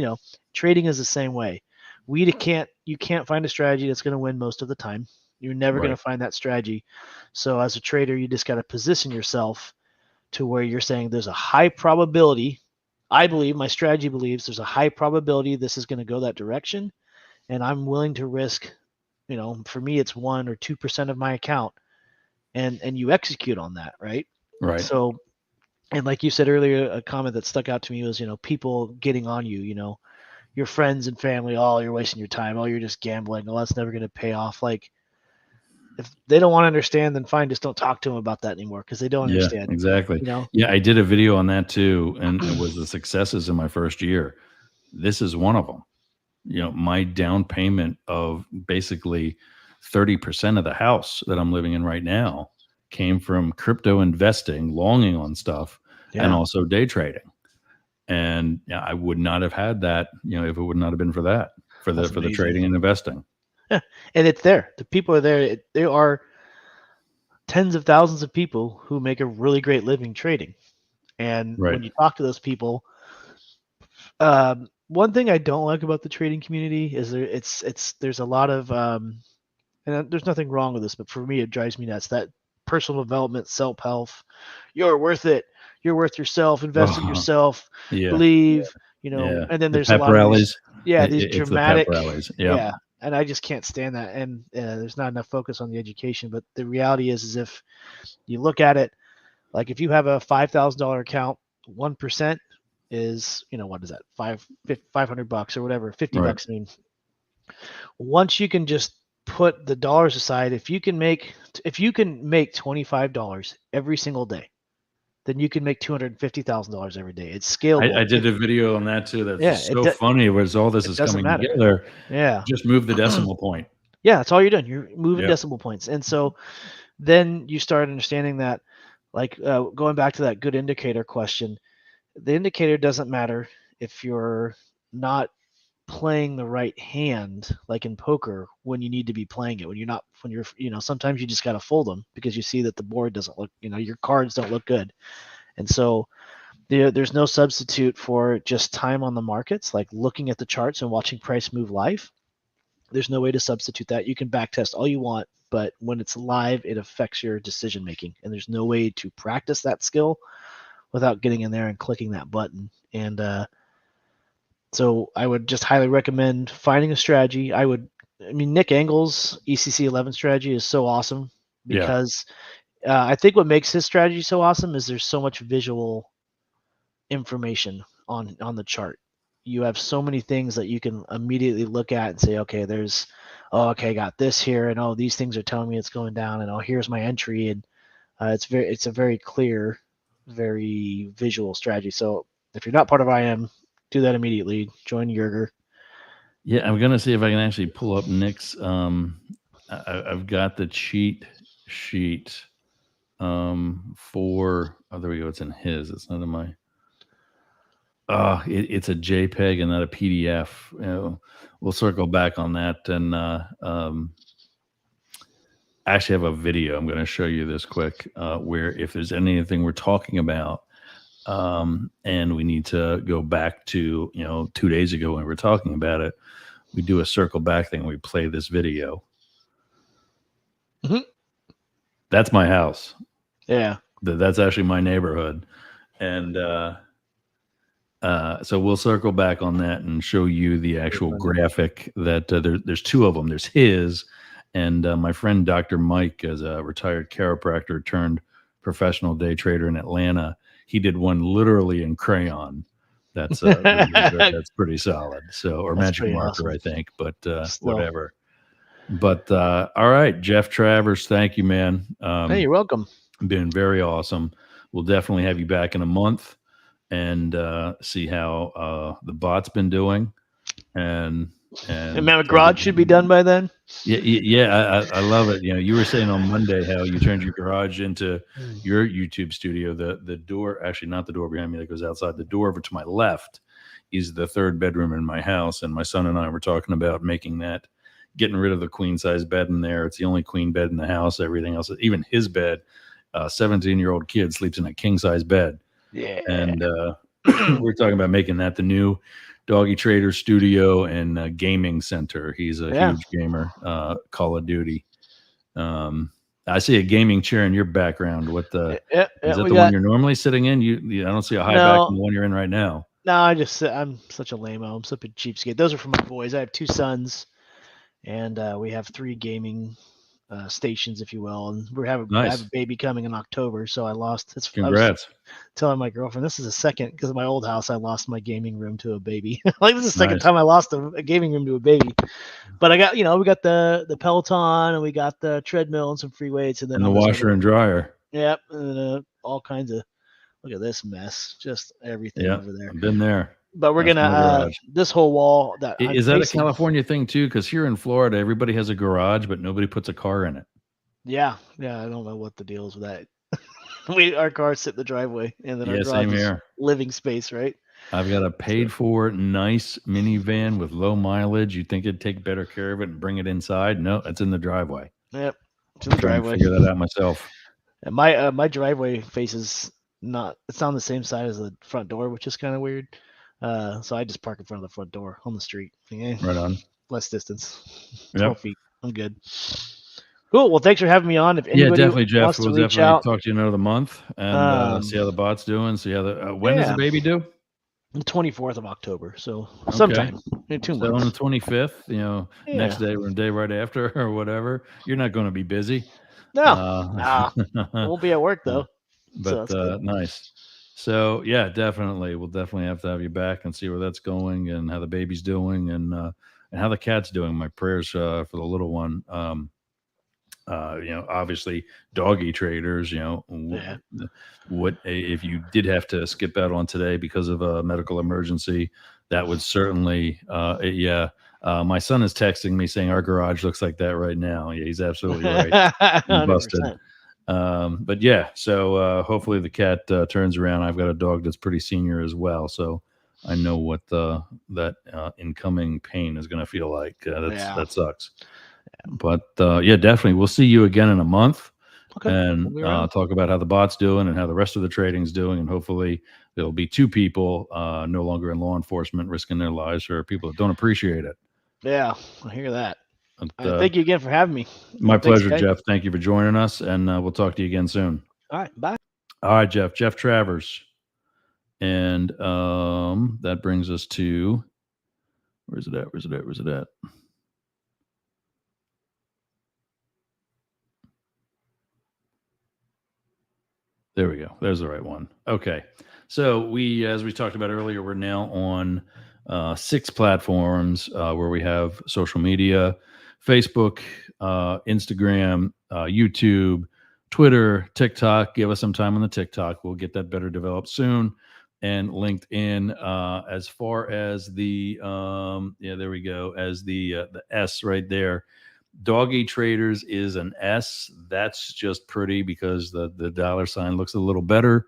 Trading is the same way. You can't find a strategy that's going to win most of the time. You're never going to find that strategy. So as a trader, you just got to position yourself to where you're saying there's a high probability. I believe, my strategy believes there's a high probability this is going to go that direction, and I'm willing to risk, for me, it's 1 or 2% of my account, and you execute on that, right? Right. So, and like you said earlier, a comment that stuck out to me was, people getting on you, your friends and family, oh, you're wasting your time, oh, you're just gambling, oh, that's never going to pay off. Like, if they don't want to understand, then fine, just don't talk to them about that anymore because they don't Yeah, understand. exactly. You know, Yeah, I did a video on that too, and it was the successes in my first year. This is one of them. My down payment of basically 30% of the house that I'm living in right now came from crypto investing, longing on stuff, and yeah, also day trading. And I would not have had that, if it would not have been for that, for that's the amazing. trading and investing. And it's there. The people are there. There are tens of thousands of people who make a really great living trading. And Right. when you talk to those people, one thing I don't like about the trading community is there's a lot of and there's nothing wrong with this, but for me it drives me nuts that personal development, self help. You're worth it. You're worth yourself. Invest in Oh, yourself. yeah. Believe. Yeah. And then The there's a pep lot of these, rallies. these It's the pep dramatic, rallies. Yeah. yeah. And I just can't stand that. And there's not enough focus on the education. But the reality is if you look at it, like if you have a $5,000 account, 1% is, what is that? 500 bucks or whatever, 50 Right. bucks. I mean, once you can just put the dollars aside, if you can make $25 every single day, then you can make $250,000 every day. It's scalable. I did a video on that too. That's Yeah, just so funny. Whereas all this it is doesn't coming matter. together. Yeah. Just move the decimal point. Yeah, that's all you're doing. You're moving Yep. decimal points. And so then you start understanding that, like going back to that good indicator question, the indicator doesn't matter if you're not playing the right hand, like in poker, when you need to be playing it. Sometimes you just got to fold them because you see that the board doesn't look, your cards don't look good. And so there's no substitute for just time on the markets, like looking at the charts and watching price move live. There's no way to substitute that. You can backtest all you want, but when it's live, it affects your decision making. And there's no way to practice that skill without getting in there and clicking that button. And so I would just highly recommend finding a strategy. Nick Engel's ECC 11 strategy is so awesome because I think what makes his strategy so awesome is there's so much visual information on the chart. You have so many things that you can immediately look at and say, okay, I got this here, and these things are telling me it's going down, and here's my entry, and it's a very clear, very visual strategy. So if you're not part of IM, do that immediately. Join Yerger. Yeah, I'm gonna see if I can actually pull up Nick's. I've got the cheat sheet for. Oh, there we go. It's in his. It's not in my. It's a JPEG and not a PDF. We'll circle back on that, and I actually have a video. I'm going to show you this quick, where if there's anything we're talking about, and we need to go back to 2 days ago when we were talking about it, we do a circle back thing. We play this video. Mm-hmm. That's my house. Yeah, that's actually my neighborhood, and so we'll circle back on that and show you the actual graphic that there's two of them. There's his, and my friend Dr. Mike, as a retired chiropractor turned professional day trader in Atlanta, he did one literally in crayon. That's that's pretty solid. So, or that's magic marker, awesome. I think, but whatever. But all right, Jeff Travers, thank you, man. Hey, you're welcome. Been very awesome. We'll definitely have you back in a month and see how the bot's been doing. And my garage should be done by then. Yeah. I love it. You were saying on Monday how you turned your garage into your YouTube studio. The door, actually not the door behind me that goes outside, the door over to my left is the third bedroom in my house. And my son and I were talking about getting rid of the queen size bed in there. It's the only queen bed in the house. Everything else, even his bed, 17-year-old kid sleeps in a king size bed. Yeah. And we're talking about making that the new Doggy Traders studio and gaming center. He's a huge gamer, Call of Duty. I see a gaming chair in your background. Is that the one you're normally sitting in? I don't see a high back in the one you're in right now. No, I'm such a lame-o. I'm such a cheapskate. Those are for my boys. I have two sons, and we have three gaming stations, if you will. And I have Nice. a baby coming in October, so I lost. I was Congrats. telling my girlfriend this is the second, because in my old house I lost my gaming room to a baby. Like this is the second Nice. time I lost a gaming room to a baby. But I got, we got the Peloton, and we got the treadmill and some free weights, and then And the on this washer and dryer. yep, and all kinds of. Look at this mess, just everything Yeah, over there. I've been there. But we're That's my gonna garage. this whole wall that I'm Is that a facing. California thing too? Because here in Florida, everybody has a garage, but nobody puts a car in it. Yeah, I don't know what the deal is with that. Our cars sit in the driveway, and then our Yeah, same garage is here. living space, right? I've got a paid-for, nice minivan with low mileage. You'd think it'd take better care of it and bring it inside. No, it's in the driveway. Yep, it's in I'm the trying to driveway. figure that out myself. And my driveway faces not. It's on the same side as the front door, which is kind of weird. So I just park in front of the front door on the street. Yeah, Right on. less distance, Yep. 12 feet. I'm good. Cool. Well, thanks for having me on. If anybody Definitely, Jeff. wants to We'll reach definitely out, talk to you another month and see how the bot's doing. See how the when does the baby due? The 24th of October. So sometime in 2 months. So on the 25th, next day or a day right after or whatever. You're not going to be busy. No, we'll be at work though. But so nice. So yeah, definitely. We'll definitely have to have you back and see where that's going and how the baby's doing and how the cat's doing. My prayers for the little one. Obviously Doggy Traders, what if you did have to skip out on today because of a medical emergency, that would certainly, my son is texting me saying our garage looks like that right now. Yeah, he's absolutely right. Busted. But yeah, so hopefully the cat turns around. I've got a dog that's pretty senior as well, so I know what that incoming pain is going to feel like. That sucks. But definitely, we'll see you again in a month, and talk about how the bot's doing and how the rest of the trading's doing, and hopefully there'll be 2 people no longer in law enforcement risking their lives for people that don't appreciate it. Yeah, I hear that. Thank you again for having me. My pleasure, Jeff. Thank you for joining us, and we'll talk to you again soon. All right, bye. All right, Jeff Travers, and that brings us to where's it at? There we go. There's the right one. Okay. So as we talked about earlier, we're now on 6 platforms where we have social media: Facebook, Instagram, YouTube, Twitter, TikTok. Give us some time on the TikTok. We'll get that better developed soon. And LinkedIn. As far as the there we go. As the S right there. Doggy Traders is an S. That's just pretty because the $sign looks a little better,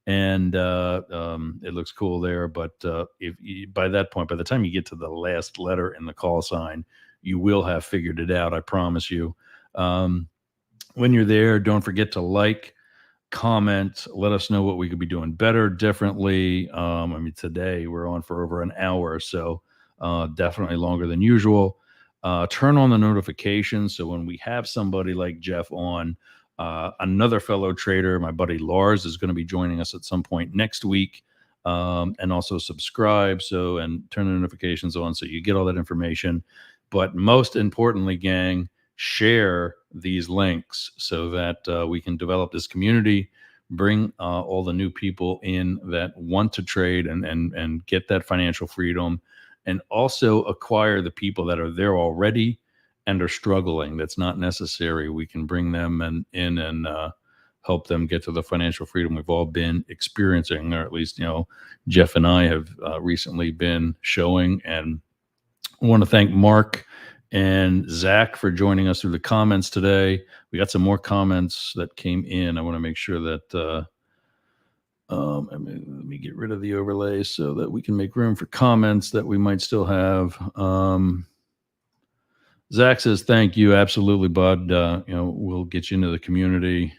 and it looks cool there. But if by that point, by the time you get to the last letter in the call sign, you will have figured it out. I promise you. When you're there, don't forget to like, comment, let us know what we could be doing better, differently. Today we're on for over an hour, so definitely longer than usual. Turn on the notifications so when we have somebody like Jeff on, another fellow trader, my buddy Lars, is going to be joining us at some point next week. And also subscribe and turn the notifications on so you get all that information. But most importantly, gang, share these links so that we can develop this community, bring all the new people in that want to trade and get that financial freedom, and also acquire the people that are there already and are struggling. That's not necessary. We can bring them in and help them get to the financial freedom we've all been experiencing, or at least, Jeff and I have recently been showing. And I want to thank Mark and Zach for joining us through the comments today. We got some more comments that came in. I want to make sure that let me get rid of the overlay so that we can make room for comments that we might still have. Zach says, thank you. Absolutely, bud. We'll get you into the community.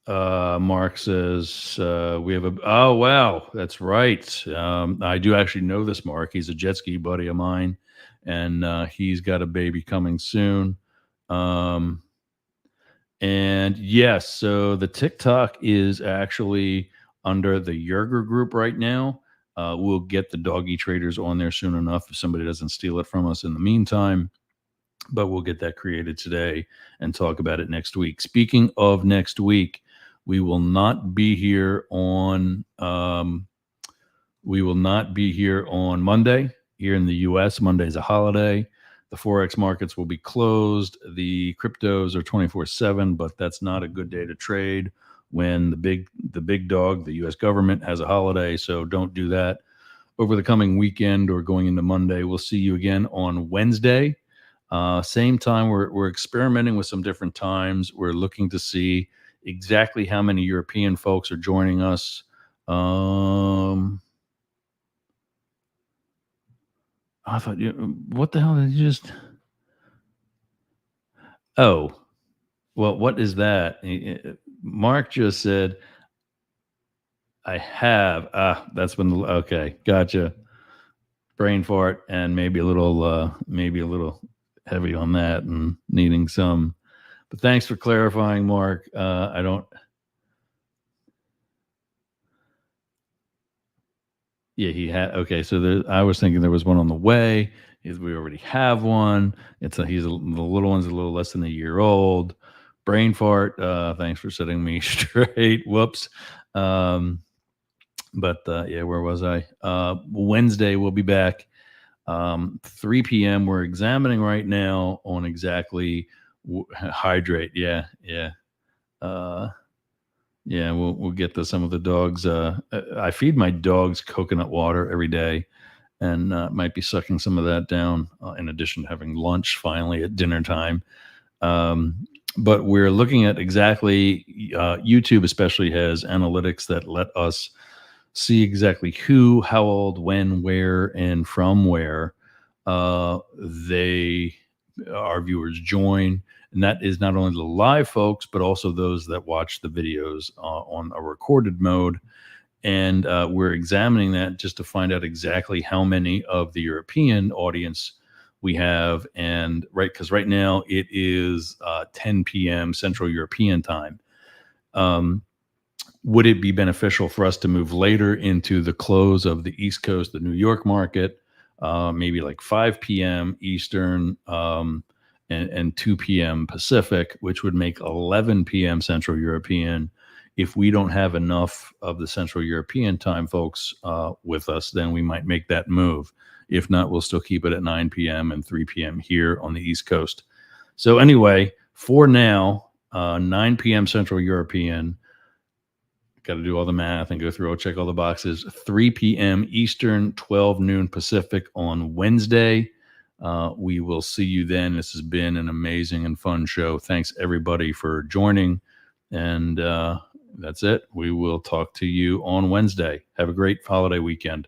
Mark says, we have oh, wow. That's right. I do actually know this Mark. He's a jet ski buddy of mine, and he's got a baby coming soon. And yes, so the TikTok is actually under the Yerger group right now. We'll get the Doggy Traders on there soon enough if somebody doesn't steal it from us in the meantime. but we'll get that created today and talk about it next week. Speaking of next week, we will not be here on Monday. Here in the U.S., Monday is a holiday. The Forex markets will be closed. The cryptos are 24/7, but that's not a good day to trade when the big dog, the U.S. government, has a holiday. So don't do that over the coming weekend or going into Monday. We'll see you again on Wednesday. Same time. We're experimenting with some different times. We're looking to see exactly how many European folks are joining us. I thought, what the hell did you just? Oh, well, what is that? Mark just said, I have. That's when. Okay, gotcha. Brain fart, and maybe a little heavy on that, and needing some. But thanks for clarifying, Mark. I don't. Yeah, he had. Okay, so I was thinking there was one on the way. We already have one. The little one's a little less than a year old. Brain fart. Thanks for setting me straight. Whoops. But yeah, where was I? Wednesday we'll be back. 3 p.m. We're examining right now on exactly hydrate. Yeah. Yeah, we'll get to some of the dogs. I feed my dogs coconut water every day, and might be sucking some of that down. In addition to having lunch finally at dinner time. But we're looking at exactly YouTube, especially has analytics that let us see exactly who, how old, when, where, and from where our viewers join. And that is not only the live folks, but also those that watch the videos on a recorded mode. And we're examining that just to find out exactly how many of the European audience we have. And because right now it is 10 p.m. Central European time. Would it be beneficial for us to move later into the close of the East Coast, the New York market, maybe like 5 p.m. Eastern and 2 p.m. Pacific, which would make 11 p.m. Central European? If we don't have enough of the Central European time folks with us, then we might make that move. If not, we'll still keep it at 9 p.m. and 3 p.m. here on the East Coast. So anyway, for now, 9 p.m. Central European. Got to do all the math and go through. I'll check all the boxes. 3 p.m. Eastern, 12 noon Pacific on Wednesday. We will see you then. This has been an amazing and fun show. Thanks, everybody, for joining. And that's it. We will talk to you on Wednesday. Have a great holiday weekend.